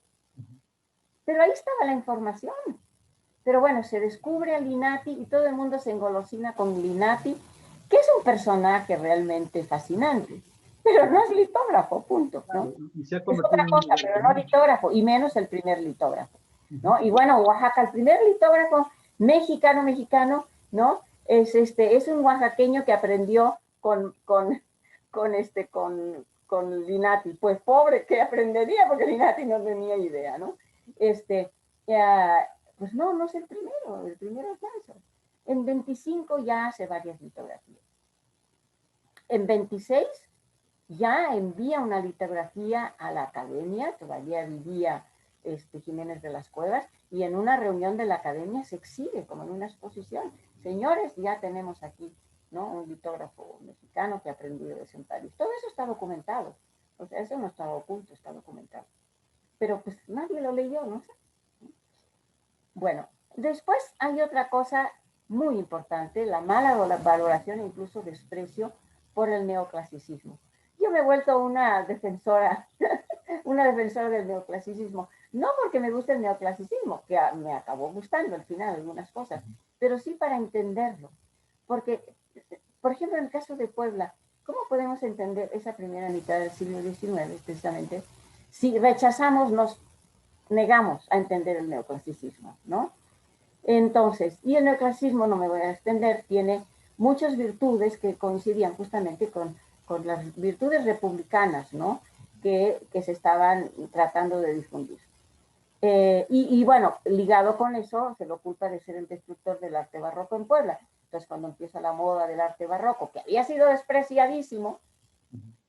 Pero ahí estaba la información. Pero bueno, se descubre a Linati y todo el mundo se engolosina con Linati, que es un personaje realmente fascinante. Pero no es litógrafo, punto, ¿no? Y se ha Es otra convertido cosa, pero no litógrafo, y menos el primer litógrafo, ¿no? Y bueno, Oaxaca, el primer litógrafo mexicano, ¿no? Es un oaxaqueño que aprendió con Linati. Pues pobre, que aprendería, porque Linati no tenía idea, ¿no? Pues no es el primero es Manso. En 25 ya hace varias litografías. En 26 ya envía una litografía a la academia, todavía vivía Jiménez de las Cuevas, y en una reunión de la academia se exhibe como en una exposición. Señores, ya tenemos aquí, ¿no?, un litógrafo mexicano que ha aprendido de en París. Todo eso está documentado. O sea, eso no estaba oculto, está documentado. Pero pues nadie lo leyó, no sé. Bueno, después hay otra cosa muy importante, la mala valoración e incluso desprecio por el neoclasicismo. Yo me he vuelto una defensora del neoclasicismo, no porque me guste el neoclasicismo, que me acabó gustando al final algunas cosas, pero sí para entenderlo. Porque, por ejemplo, en el caso de Puebla, ¿cómo podemos entender esa primera mitad del siglo XIX, precisamente, si rechazamos, nos negamos a entender el neoclasicismo, ¿no? Entonces, y el neoclasicismo, no me voy a extender, tiene muchas virtudes que coincidían justamente con las virtudes republicanas, ¿no?, que se estaban tratando de difundir. Y bueno, ligado con eso, se lo culpa de ser el destructor del arte barroco en Puebla. Entonces, cuando empieza la moda del arte barroco, que había sido despreciadísimo,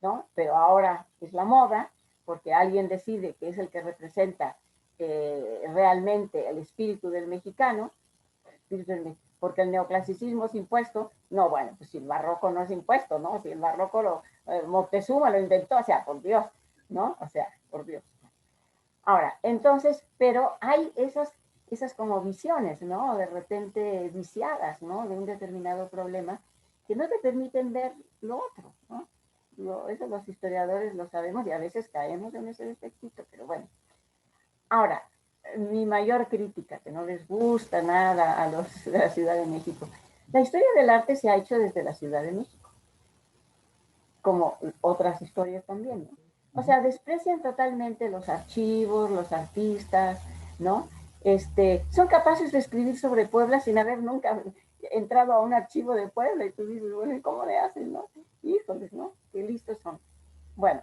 ¿no? Pero ahora es la moda, porque alguien decide que es el que representa realmente el espíritu del mexicano, porque el neoclasicismo es impuesto. No, bueno, pues si el barroco no es impuesto, ¿no? Si el barroco Moctezuma lo inventó, o sea, por Dios, ¿no? O sea, por Dios. Ahora, entonces, pero hay esas como visiones, ¿no? De repente viciadas, ¿no? De un determinado problema que no te permiten ver lo otro, ¿no? Eso los historiadores lo sabemos y a veces caemos en ese defectito, pero bueno. Ahora, mi mayor crítica, que no les gusta nada a los de la Ciudad de México. La historia del arte se ha hecho desde la Ciudad de México, como otras historias también, ¿no? O sea, desprecian totalmente los archivos, los artistas, ¿no? Son capaces de escribir sobre Puebla sin haber nunca entrado a un archivo de Puebla y tú dices, bueno, ¿cómo le hacen, no? Híjoles, ¿no? Qué listos son. Bueno,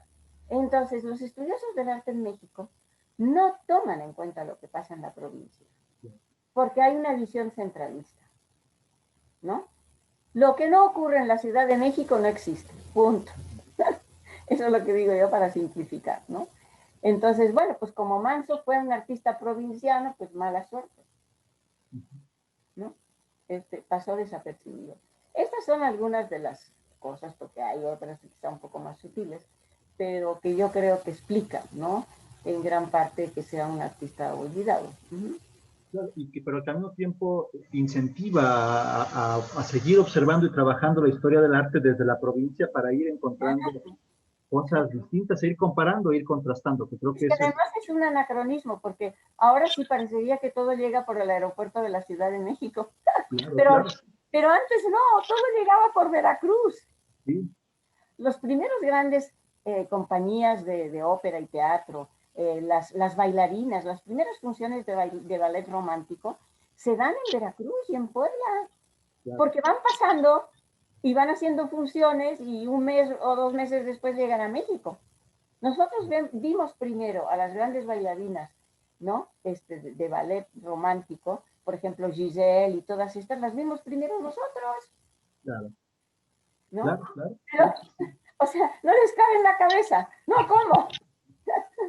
entonces los estudiosos del arte en México no toman en cuenta lo que pasa en la provincia, porque hay una visión centralista, ¿no? Lo que no ocurre en la Ciudad de México no existe, punto. Eso es lo que digo yo para simplificar, ¿no? Entonces, bueno, pues como Manso fue un artista provinciano, pues mala suerte, ¿no? Pasó desapercibido. Estas son algunas de las cosas, porque hay otras que están un poco más sutiles, pero que yo creo que explican, ¿no? En gran parte que sea un artista olvidado. Claro, pero que al mismo tiempo incentiva a seguir observando y trabajando la historia del arte desde la provincia para ir encontrando cosas distintas, e ir comparando, e ir contrastando, que creo Es que que eso es... además es un anacronismo, porque ahora sí parecería que todo llega por el aeropuerto de la Ciudad de México, Claro, pero, claro, pero antes no, todo llegaba por Veracruz. sí, Los primeros grandes compañías de ópera y teatro, las bailarinas, las primeras funciones de ballet romántico se dan en Veracruz y en Puebla, claro. porque van pasando y van haciendo funciones y un mes o 2 meses después llegan a México. Nosotros vimos primero a las grandes bailarinas, ¿no? De ballet romántico, por ejemplo, Giselle y todas estas, las vimos primero nosotros, Claro, ¿no? claro, claro. Pero, o sea, no les cabe en la cabeza. No, ¿cómo?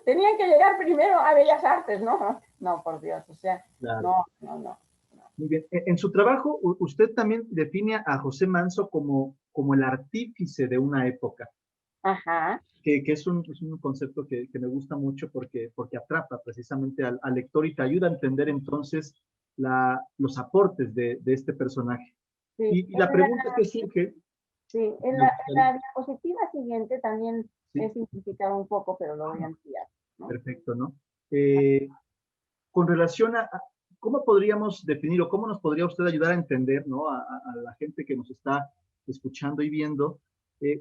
Tenían que llegar primero a Bellas Artes, ¿no? No, por Dios, o sea, Claro. no, no, no. Muy bien. En su trabajo, usted también define a José Manso como el artífice de una época, Ajá. que es un concepto que me gusta mucho porque atrapa precisamente al lector y te ayuda a entender entonces los aportes de este personaje. Sí, Y la pregunta que surge, sí, me en gustaría, la diapositiva siguiente también he sí, simplificado un poco, pero lo voy a ampliar, ¿no? perfecto, ¿no? Eh, con relación a cómo podríamos definir o cómo nos podría usted ayudar a entender, ¿no? A la gente que nos está escuchando y viendo,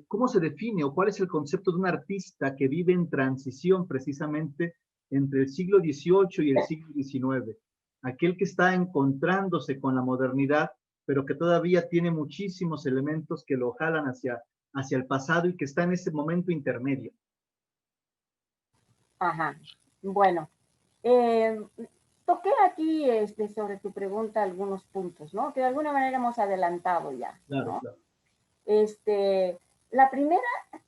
cómo se define o cuál es el concepto de un artista que vive en transición precisamente entre el siglo XVIII y el siglo XIX, aquel que está encontrándose con la modernidad, pero que todavía tiene muchísimos elementos que lo jalan hacia el pasado y que está en ese momento intermedio. Ajá. Bueno, eh, toqué aquí sobre tu pregunta algunos puntos, ¿no? Que de alguna manera hemos adelantado ya, Claro, ¿no? claro. Este, la primera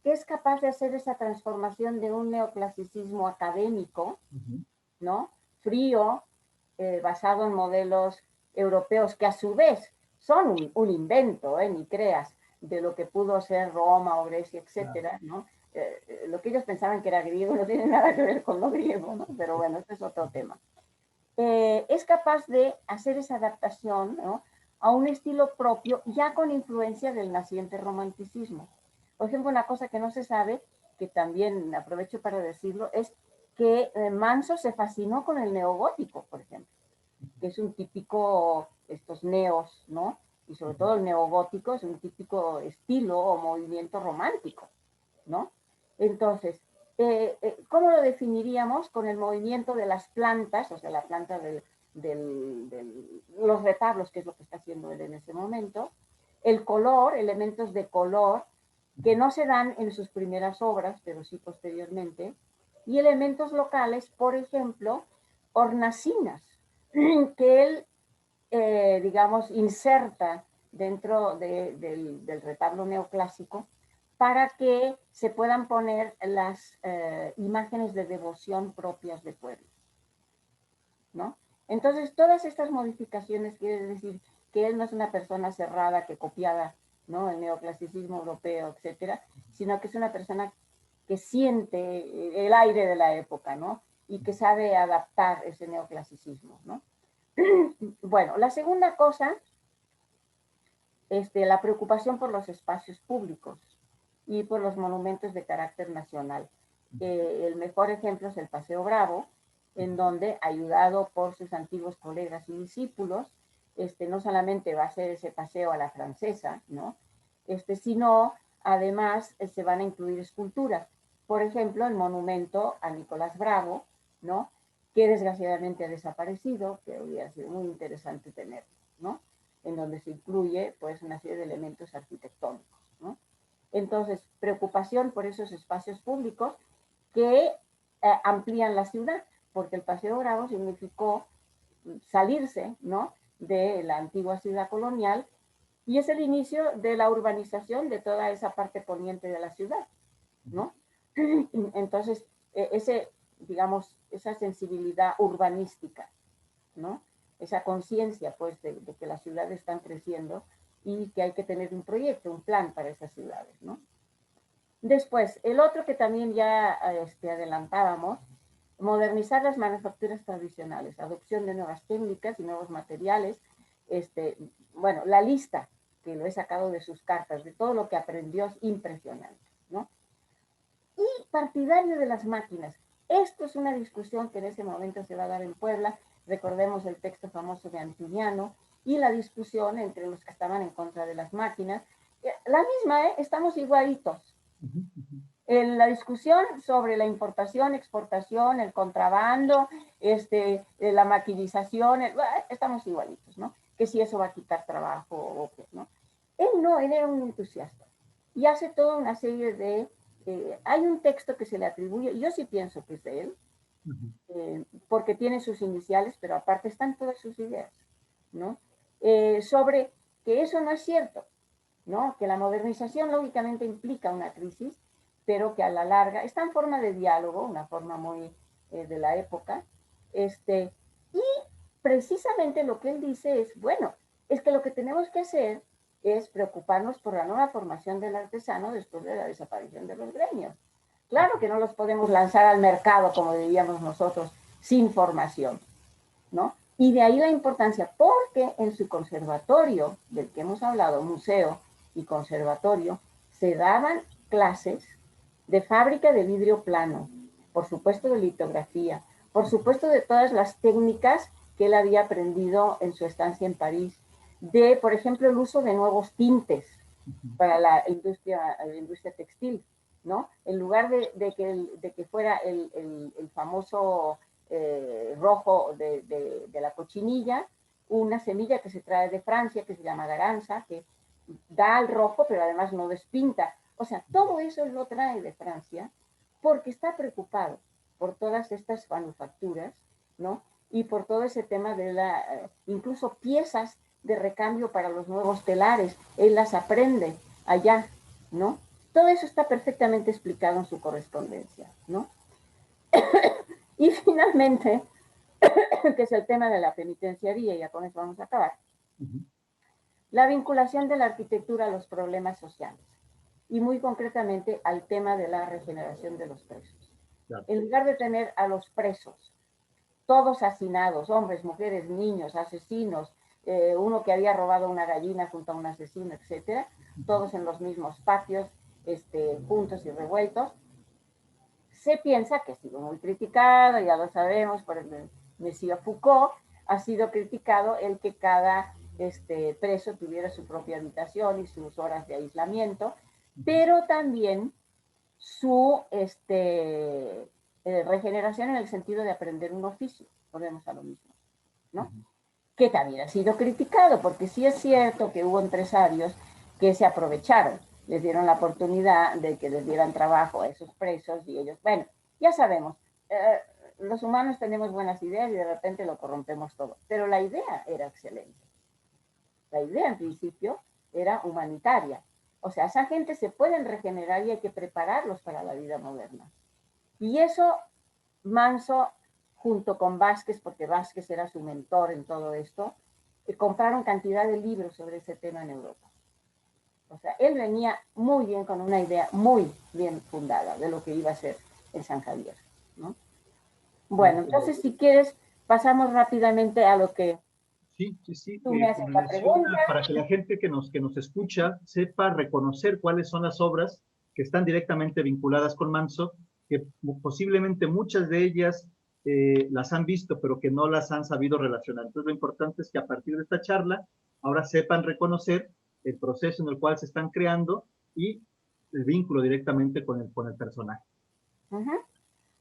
que es capaz de hacer esa transformación de un neoclasicismo académico, Uh-huh. ¿no? Frío, basado en modelos europeos que a su vez son un invento, ni creas, de lo que pudo ser Roma o Grecia, Claro. etcétera, ¿no? Lo que ellos pensaban que era griego no tiene nada que ver con lo griego, ¿no? Pero bueno, este es otro tema. Es capaz de hacer esa adaptación, ¿no? A un estilo propio ya con influencia del naciente romanticismo. Por ejemplo, una cosa que no se sabe, que también aprovecho para decirlo, es que Manso se fascinó con el neogótico, por ejemplo, que es un típico, estos neos, ¿no? Y sobre todo el neogótico es un típico estilo o movimiento romántico, ¿no? Entonces, ¿cómo lo definiríamos? Con el movimiento de las plantas, o sea, la planta los retablos, que es lo que está haciendo él en ese momento, el color, elementos de color, que no se dan en sus primeras obras, pero sí posteriormente, y elementos locales, por ejemplo, hornacinas que él, digamos, inserta dentro del retablo neoclásico para que se puedan poner las imágenes de devoción propias de Puebla, ¿no? Entonces, todas estas modificaciones quiere decir que él no es una persona cerrada que copiaba, ¿no?, el neoclasicismo europeo, etcétera, sino que es una persona que siente el aire de la época, ¿no?, y que sabe adaptar ese neoclasicismo, ¿no? Bueno, la segunda cosa, la preocupación por los espacios públicos y por los monumentos de carácter nacional. El mejor ejemplo es el Paseo Bravo, en donde, ayudado por sus antiguos colegas y discípulos, no solamente va a ser ese paseo a la francesa, ¿no?, sino además se van a incluir esculturas. Por ejemplo, el monumento a Nicolás Bravo, ¿no?, que desgraciadamente ha desaparecido, que hubiera sido muy interesante tener, ¿no?, en donde se incluye, pues, una serie de elementos arquitectónicos, ¿no? Entonces, preocupación por esos espacios públicos que amplían la ciudad, porque el Paseo Bravo significó salirse, ¿no?, de la antigua ciudad colonial, y es el inicio de la urbanización de toda esa parte poniente de la ciudad, ¿no? Entonces, digamos, esa sensibilidad urbanística, ¿no?, esa conciencia, pues, de que las ciudades están creciendo y que hay que tener un proyecto, un plan para esas ciudades, ¿no? Después, el otro que también ya adelantábamos, modernizar las manufacturas tradicionales, adopción de nuevas técnicas y nuevos materiales. Bueno, la lista que lo he sacado de sus cartas, de todo lo que aprendió, es impresionante, ¿no? Y partidario de las máquinas. Esto es una discusión que en ese momento se va a dar en Puebla. Recordemos el texto famoso de Antuniano y la discusión entre los que estaban en contra de las máquinas. La misma, estamos igualitos. En la discusión sobre la importación, exportación, el contrabando, la maquinización, estamos igualitos, ¿no? Que si eso va a quitar trabajo o qué, ¿no? Él no, él era un entusiasta y hace toda una serie de... hay un texto que se le atribuye, yo sí pienso que es de él, porque tiene sus iniciales, pero aparte están todas sus ideas, ¿no? Sobre que eso no es cierto, ¿no? Que la modernización lógicamente implica una crisis, pero que a la larga está en forma de diálogo, una forma muy de la época, y precisamente lo que él dice es, bueno, es que lo que tenemos que hacer es preocuparnos por la nueva formación del artesano después de la desaparición de los gremios. Claro que no los podemos lanzar al mercado, como diríamos nosotros, sin formación, ¿no? Y de ahí la importancia, porque en su conservatorio, del que hemos hablado, museo y conservatorio, se daban clases de fábrica de vidrio plano, por supuesto de litografía, por supuesto de todas las técnicas que él había aprendido en su estancia en París, de, por ejemplo, el uso de nuevos tintes para la industria textil, ¿no? En lugar de que fuera el famoso rojo de la cochinilla, una semilla que se trae de Francia, que se llama garanza, que da el rojo, pero además no despinta. O sea, todo eso lo trae de Francia porque está preocupado por todas estas manufacturas, ¿no? Y por todo ese tema de incluso piezas de recambio para los nuevos telares. Él las aprende allá, ¿no? Todo eso está perfectamente explicado en su correspondencia, ¿no? Y finalmente, que es el tema de la penitenciaría, y ya con eso vamos a acabar, la vinculación de la arquitectura a los problemas sociales, y muy concretamente al tema de la regeneración de los presos. Claro. En lugar de tener a los presos, todos hacinados, hombres, mujeres, niños, asesinos, uno que había robado una gallina junto a un asesino, etcétera, todos en los mismos patios, juntos y revueltos. Se piensa que ha sido muy criticado, ya lo sabemos, por el Monsieur Foucault, ha sido criticado el que cada preso tuviera su propia habitación y sus horas de aislamiento, pero también su regeneración en el sentido de aprender un oficio, volvemos a lo mismo, ¿no? Que también ha sido criticado, porque sí es cierto que hubo empresarios que se aprovecharon, les dieron la oportunidad de que les dieran trabajo a esos presos y ellos, bueno, ya sabemos, los humanos tenemos buenas ideas y de repente lo corrompemos todo, pero la idea era excelente. La idea en principio era humanitaria. O sea, esa gente se pueden regenerar y hay que prepararlos para la vida moderna. Y eso Manso, junto con Vázquez, porque Vázquez era su mentor en todo esto, compraron cantidad de libros sobre ese tema en Europa. O sea, él venía muy bien con una idea muy bien fundada de lo que iba a ser el San Javier, ¿no? Bueno, entonces si quieres, pasamos rápidamente a lo que sí. tú me haces Con la relación pregunta. para que la gente que nos escucha sepa reconocer cuáles son las obras que están directamente vinculadas con Manso, que posiblemente muchas de ellas las han visto, pero que no las han sabido relacionar. Entonces, lo importante es que a partir de esta charla, ahora sepan reconocer el proceso en el cual se están creando y el vínculo directamente con el personaje.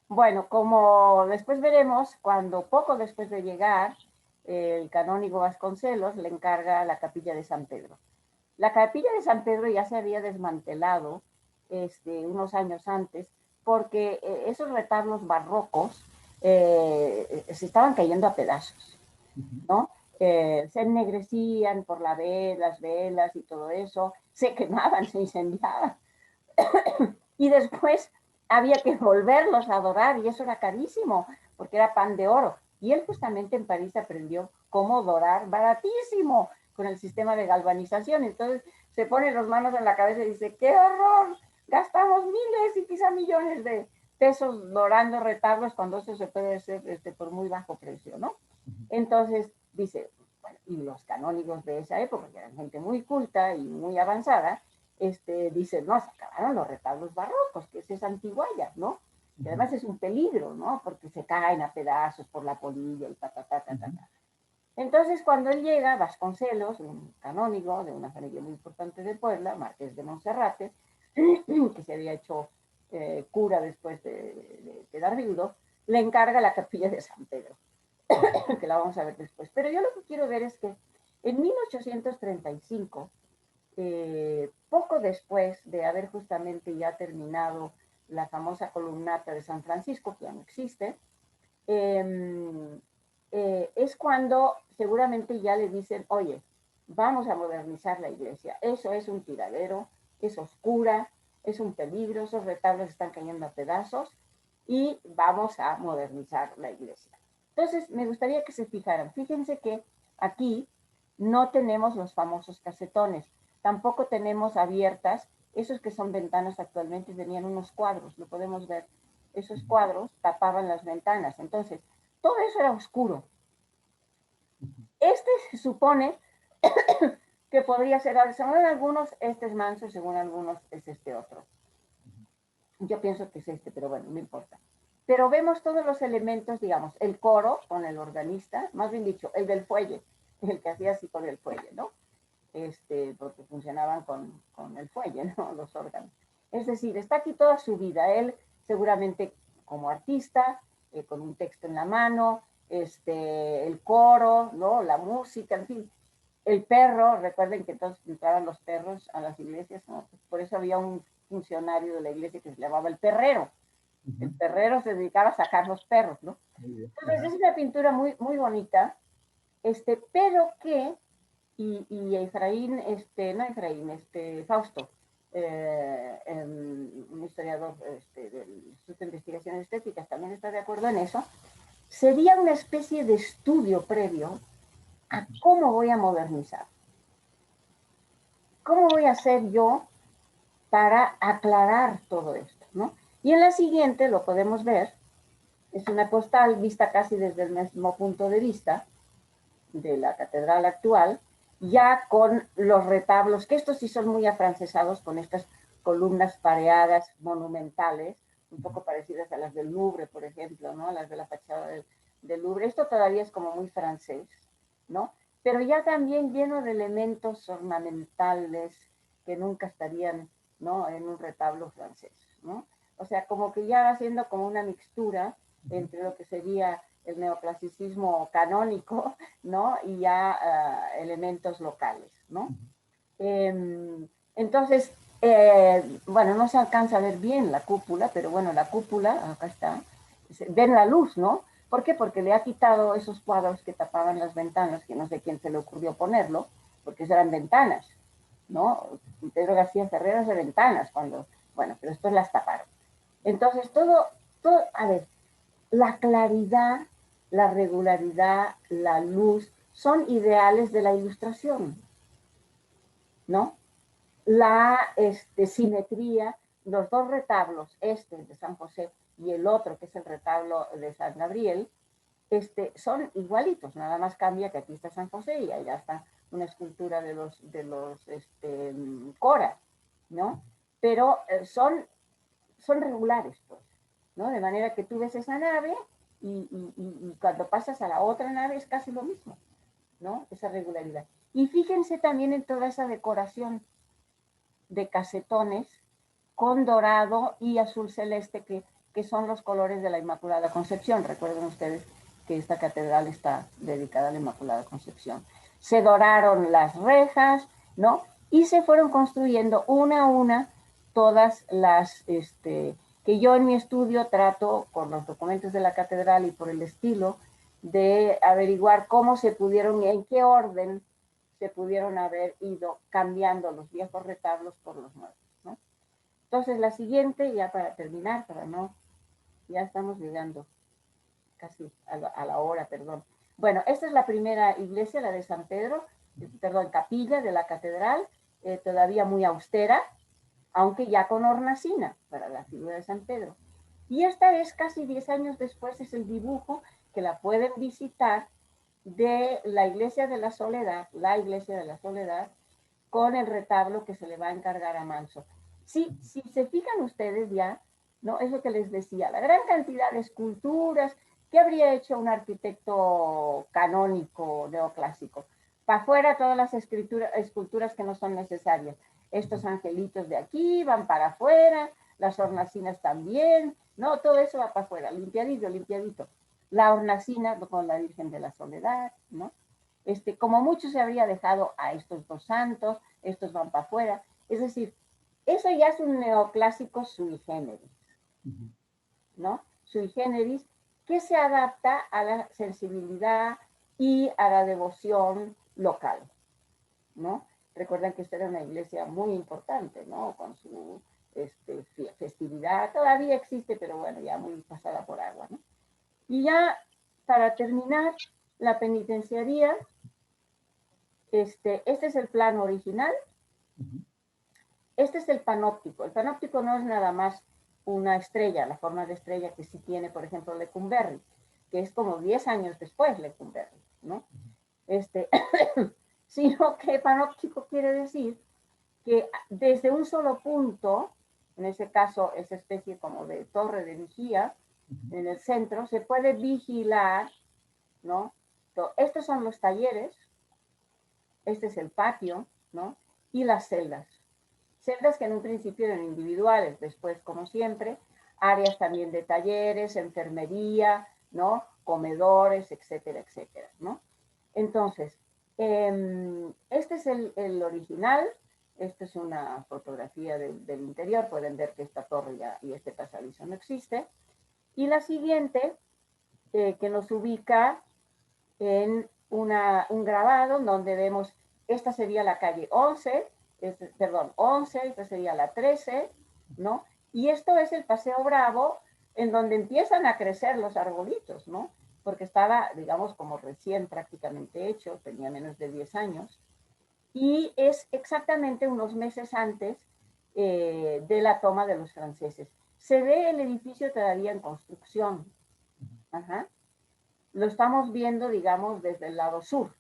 Bueno, como después veremos, cuando poco después de llegar, el canónigo Vasconcelos le encarga la capilla de San Pedro. La capilla de San Pedro ya se había desmantelado unos años antes, porque esos retablos barrocos se estaban cayendo a pedazos, ¿no? Se ennegrecían por las velas y todo eso, se quemaban, se incendiaban. Y después había que volverlos a adorar y eso era carísimo, porque era pan de oro. Y él justamente en París aprendió cómo dorar baratísimo con el sistema de galvanización. Entonces se pone las manos en la cabeza y dice, ¡qué horror! Gastamos miles y quizá millones de pesos dorando retablos cuando eso se puede hacer por muy bajo precio, ¿no? Entonces dice, bueno, y los canónigos de esa época, que eran gente muy culta y muy avanzada, dice, no, se acabaron los retablos barrocos, que es esa antiguaya, ¿no? Que además es un peligro, ¿no? Porque se caen a pedazos por la polilla y ta. Entonces, cuando él llega, Vasconcelos, un canónigo de una familia muy importante de Puebla, Marqués de Monserrate, que se había hecho cura después de quedar viudo, le encarga la capilla de San Pedro, que la vamos a ver después. Pero yo lo que quiero ver es que en 1835, poco después de haber justamente ya terminado la famosa columnata de San Francisco, que ya no existe, es cuando seguramente ya le dicen, oye, vamos a modernizar la iglesia. Eso es un tiradero, es oscura, es un peligro, esos retablos están cayendo a pedazos y vamos a modernizar la iglesia. Entonces, me gustaría que se fijaran. Fíjense que aquí no tenemos los famosos casetones, tampoco tenemos abiertas, esos que son ventanas actualmente tenían unos cuadros, lo podemos ver. Esos cuadros tapaban las ventanas. Entonces, todo eso era oscuro. Se supone que podría ser, según algunos, este es Manso, según algunos es este otro. Yo pienso que es este, pero bueno, no importa. Pero vemos todos los elementos, digamos, el coro con el organista, más bien dicho, el del fuelle, el que hacía así con el fuelle, ¿no? Porque funcionaban con el fuelle, ¿no? Los órganos. Es decir, está aquí toda su vida. Él seguramente como artista, con un texto en la mano, el coro, ¿no? La música, en fin. El perro, recuerden que entonces entraban los perros a las iglesias, ¿no? Por eso había un funcionario de la iglesia que se llamaba el perrero. El perrero se dedicaba a sacar los perros, ¿no? Entonces es una pintura muy, muy bonita, pero que y Efraín, no Efraín, Fausto, un historiador del Instituto de Investigaciones Estéticas, también está de acuerdo en eso, sería una especie de estudio previo a cómo voy a modernizar. ¿Cómo voy a hacer yo para aclarar todo esto, ¿no? Y en la siguiente, lo podemos ver, es una postal vista casi desde el mismo punto de vista de la catedral actual, ya con los retablos, que estos sí son muy afrancesados, con estas columnas pareadas monumentales, un poco parecidas a las del Louvre, por ejemplo, ¿no? Las de la fachada del Louvre. Esto todavía es como muy francés, ¿no? Pero ya también lleno de elementos ornamentales que nunca estarían, ¿no? En un retablo francés, ¿no? O sea, como que ya haciendo como una mixtura entre lo que sería el neoclasicismo canónico, ¿no? Y ya elementos locales, ¿no? Entonces, bueno, no se alcanza a ver bien la cúpula, pero bueno, la cúpula, acá está, den la luz, ¿no? ¿Por qué? Porque le ha quitado esos cuadros que tapaban las ventanas, que no sé quién se le ocurrió ponerlo, porque eran ventanas, ¿no? Pedro García Ferreras de ventanas, cuando, bueno, pero después las taparon. Entonces, todo, a ver, la claridad, la regularidad, la luz, son ideales de la ilustración, ¿no? La simetría, los dos retablos, este de San José y el otro, que es el retablo de San Gabriel, son igualitos, nada más cambia que aquí está San José y allá está una escultura de los Cora, ¿no? Pero son regulares, pues, ¿no? De manera que tú ves esa nave y cuando pasas a la otra nave es casi lo mismo, ¿no? Esa regularidad. Y fíjense también en toda esa decoración de casetones con dorado y azul celeste, que son los colores de la Inmaculada Concepción. Recuerden ustedes que esta catedral está dedicada a la Inmaculada Concepción. Se doraron las rejas, ¿no? Y se fueron construyendo una a una todas las, que yo en mi estudio trato con los documentos de la catedral y por el estilo de averiguar cómo se pudieron y en qué orden se pudieron haber ido cambiando los viejos retablos por los nuevos, ¿no? Entonces la siguiente, ya para terminar, ya estamos llegando casi a la hora, perdón. Bueno, esta es la primera iglesia, la de San Pedro, perdón, capilla de la catedral, todavía muy austera, aunque ya con hornacina para la figura de San Pedro. Y esta es casi 10 años después, es el dibujo que la pueden visitar de la Iglesia de la Soledad, con el retablo que se le va a encargar a Manso. Si se fijan ustedes ya, ¿no? Es lo que les decía, la gran cantidad de esculturas que habría hecho un arquitecto canónico neoclásico. Para afuera todas las esculturas que no son necesarias. Estos angelitos de aquí van para afuera, las hornacinas también, ¿no? Todo eso va para afuera, limpiadito, limpiadito. La hornacina con la Virgen de la Soledad, ¿no? Como mucho se habría dejado a estos dos santos, estos van para afuera. Es decir, eso ya es un neoclásico sui generis, ¿no? Sui generis, que se adapta a la sensibilidad y a la devoción local, ¿no? Recuerden que esta era una iglesia muy importante, ¿no? Con su festividad, todavía existe, pero bueno, ya muy pasada por agua, ¿no? Y ya, para terminar, la penitenciaría, este es el plano original, este es el panóptico. El panóptico no es nada más una estrella, la forma de estrella que sí tiene, por ejemplo, Lecumberri, que es como 10 años después Lecumberri, ¿no? Sino que panóptico quiere decir que desde un solo punto, en ese caso esa especie como de torre de vigía, en el centro, se puede vigilar, ¿no? Estos son los talleres, este es el patio, ¿no? Y las celdas. Celdas que en un principio eran individuales, después, como siempre, áreas también de talleres, enfermería, ¿no? Comedores, etcétera, etcétera, ¿no? Entonces, este es el original. Esta es una fotografía del interior. Pueden ver que esta torre ya, y este pasadizo no existe. Y la siguiente, que nos ubica en un grabado donde vemos, esta sería la calle 11, perdón, 11, esta sería la 13, ¿no? Y esto es el Paseo Bravo, en donde empiezan a crecer los arbolitos, ¿no? Porque estaba, digamos, como recién prácticamente hecho, tenía menos de 10 años, y es exactamente unos meses antes de la toma de los franceses. Se ve el edificio todavía en construcción. Ajá. Lo estamos viendo, digamos, desde el lado sur.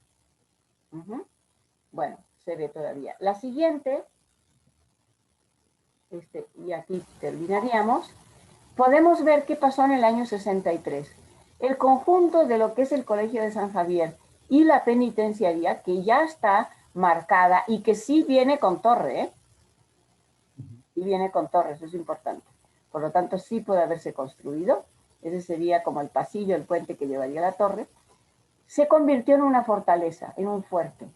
Bueno, se ve todavía. La siguiente, y aquí terminaríamos, podemos ver qué pasó en el año 63. El conjunto de lo que es el Colegio de San Javier y la penitenciaría, que ya está marcada y que sí viene con torre, ¿eh? Y viene con torre, eso es importante. Por lo tanto, sí puede haberse construido. Ese sería como el pasillo, el puente que llevaría a la torre. Se convirtió en una fortaleza, en un fuerte.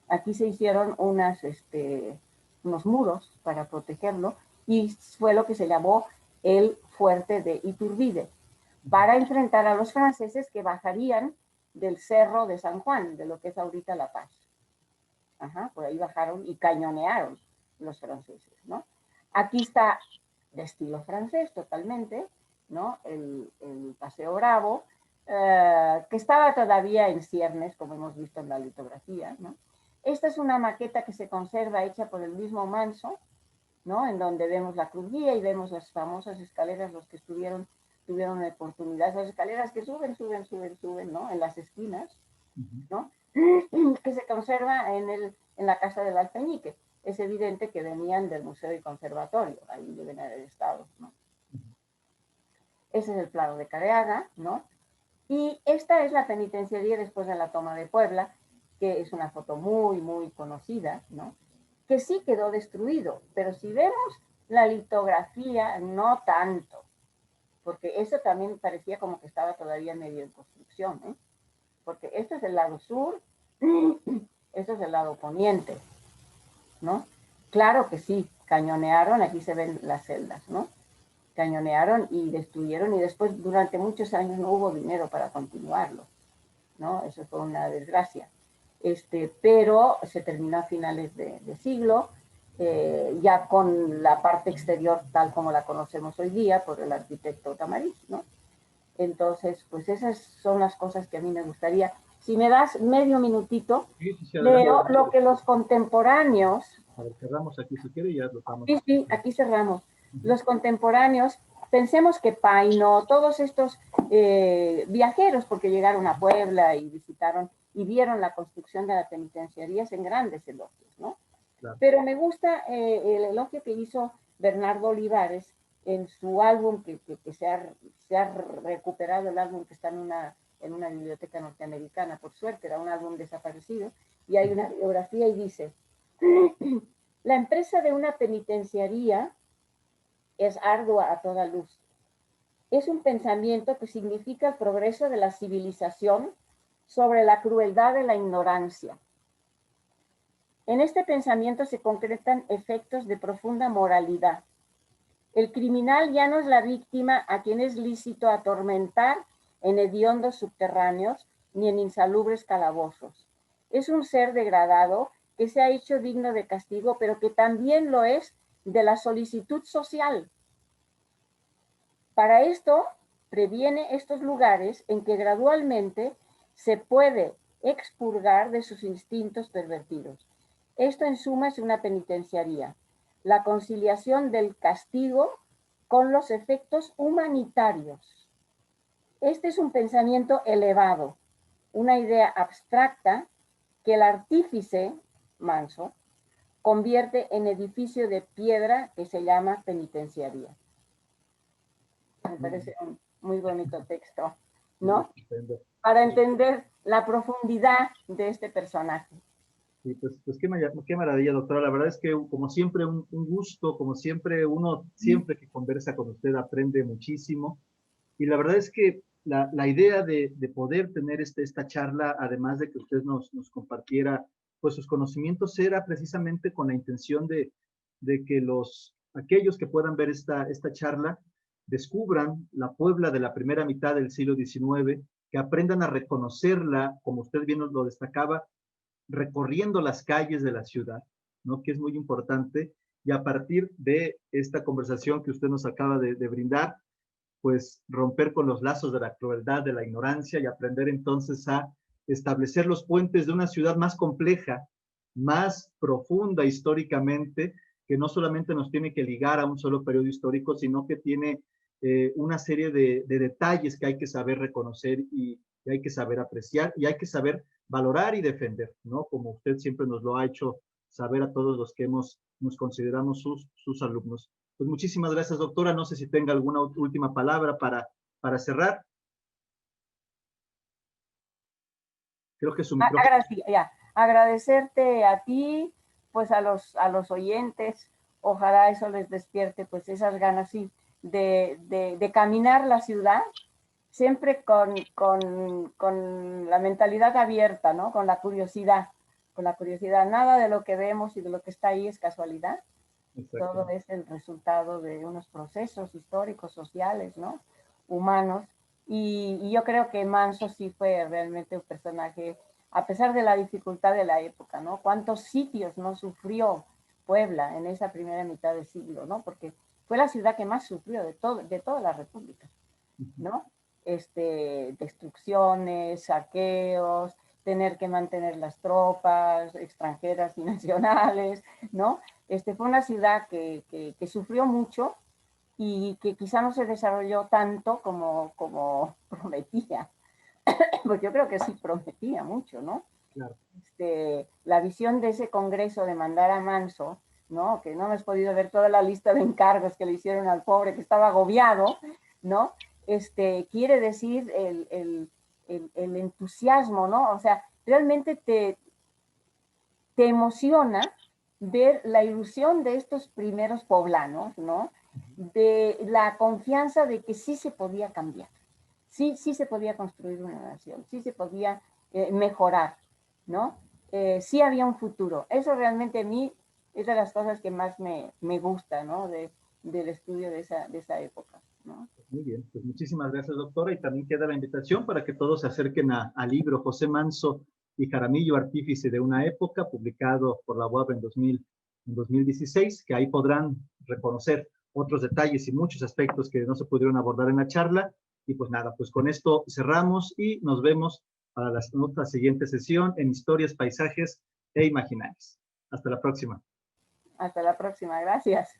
Aquí se hicieron unos muros para protegerlo y fue lo que se llamó el fuerte de Iturbide. para enfrentar a los franceses que bajarían del Cerro de San Juan, de lo que es ahorita La Paz. Ajá, por ahí bajaron y cañonearon los franceses, ¿no? Aquí está de estilo francés totalmente, ¿no? El Paseo Bravo, que estaba todavía en ciernes, como hemos visto en la litografía, ¿no? Esta es una maqueta que se conserva hecha por el mismo Manso, ¿no? En donde vemos la cruz guía y vemos las famosas escaleras, los que tuvieron la oportunidad, esas escaleras que suben, ¿no? En las esquinas, ¿no? Que se conserva en la Casa del Alfeñique. Es evidente que venían del Museo y Conservatorio, ahí deben haber estado, ¿no? Ese es el plano de Careaga, ¿no? Y esta es la penitenciaría después de la toma de Puebla, que es una foto muy, muy conocida, ¿no? Que sí quedó destruido, pero si vemos la litografía, no tanto, porque eso también parecía como que estaba todavía medio en construcción, ¿eh? Porque este es el lado sur, este es el lado poniente, ¿no? Claro que sí, cañonearon, aquí se ven las celdas, ¿no? Cañonearon y destruyeron y después durante muchos años no hubo dinero para continuarlo, ¿no? Eso fue una desgracia. Pero se terminó a finales de siglo, ya con la parte exterior tal como la conocemos hoy día por el arquitecto Tamariz, ¿no? Entonces, pues esas son las cosas que a mí me gustaría. Si me das medio minutito, Sí, sí, sí, leo adelante. lo que los contemporáneos, A ver, cerramos aquí si quiere y ya lo vamos. sí, aquí cerramos, Ujú. los contemporáneos, pensemos que Paino, todos estos viajeros, porque llegaron a Puebla y visitaron y vieron la construcción de la penitenciaría en grandes elogios, ¿no? Claro. Pero me gusta el elogio que hizo Bernardo Olivares en su álbum, que se ha recuperado el álbum que está en una biblioteca norteamericana, por suerte, era un álbum desaparecido, y hay una biografía y dice, la empresa de una penitenciaría es ardua a toda luz. Es un pensamiento que significa el progreso de la civilización sobre la crueldad de la ignorancia. En este pensamiento se concretan efectos de profunda moralidad. El criminal ya no es la víctima a quien es lícito atormentar en hediondos subterráneos ni en insalubres calabozos. Es un ser degradado que se ha hecho digno de castigo, pero que también lo es de la solicitud social. Para esto, previene estos lugares en que gradualmente se puede expurgar de sus instintos pervertidos. Esto en suma es una penitenciaría, la conciliación del castigo con los efectos humanitarios. Este es un pensamiento elevado, una idea abstracta que el artífice, Manso, convierte en edificio de piedra que se llama penitenciaría. Me parece un muy bonito texto, ¿no? Estupendo. Para entender la profundidad de este personaje. Sí, pues qué maravilla, doctora. La verdad es que, como siempre, un gusto, como siempre, uno siempre que conversa con usted aprende muchísimo. Y la verdad es que la idea de poder tener esta charla, además de que usted nos compartiera pues sus conocimientos, era precisamente con la intención de que aquellos que puedan ver esta charla descubran la Puebla de la primera mitad del siglo XIX, que aprendan a reconocerla, como usted bien nos lo destacaba, recorriendo las calles de la ciudad, ¿no? Que es muy importante. Y a partir de esta conversación que usted nos acaba de brindar, pues romper con los lazos de la crueldad, de la ignorancia y aprender entonces a establecer los puentes de una ciudad más compleja, más profunda históricamente, que no solamente nos tiene que ligar a un solo periodo histórico, sino que tiene una serie de detalles que hay que saber reconocer y hay que saber apreciar y hay que saber valorar y defender, ¿no? Como usted siempre nos lo ha hecho saber a todos los que nos consideramos sus alumnos. Pues muchísimas gracias, doctora. No sé si tenga alguna última palabra para cerrar. Creo que su micrófono. Agradecerte a ti, pues a los oyentes, ojalá eso les despierte pues esas ganas sí, de caminar la ciudad, siempre con la mentalidad abierta, ¿no? Con la curiosidad, nada de lo que vemos y de lo que está ahí es casualidad. Todo es el resultado de unos procesos históricos, sociales, ¿no? Humanos, y yo creo que Manso sí fue realmente un personaje, a pesar de la dificultad de la época, ¿no? ¿Cuántos sitios no sufrió Puebla en esa primera mitad del siglo, ¿no? Porque fue la ciudad que más sufrió de toda la República, ¿no? Destrucciones, saqueos, tener que mantener las tropas extranjeras y nacionales, ¿no? Fue una ciudad que sufrió mucho y que quizá no se desarrolló tanto como prometía, pues yo creo que sí prometía mucho, ¿no? Claro. La visión de ese congreso de mandar a Manso, ¿no? Que no hemos podido ver toda la lista de encargos que le hicieron al pobre que estaba agobiado, ¿no? Quiere decir el entusiasmo, ¿no? O sea, realmente te emociona ver la ilusión de estos primeros poblanos, ¿no? De la confianza de que sí se podía cambiar, sí se podía construir una nación, sí se podía mejorar, ¿no? Sí había un futuro. Eso realmente a mí es de las cosas que más me gusta, ¿no? Del estudio de esa época, ¿no? Muy bien, pues muchísimas gracias, doctora. Y también queda la invitación para que todos se acerquen al libro José Manso y Jaramillo, Artífice de una época, publicado por la UAB en 2016, que ahí podrán reconocer otros detalles y muchos aspectos que no se pudieron abordar en la charla. Y pues nada, pues con esto cerramos y nos vemos para nuestra siguiente sesión en Historias, Paisajes e Imaginarios. Hasta la próxima. Hasta la próxima, gracias.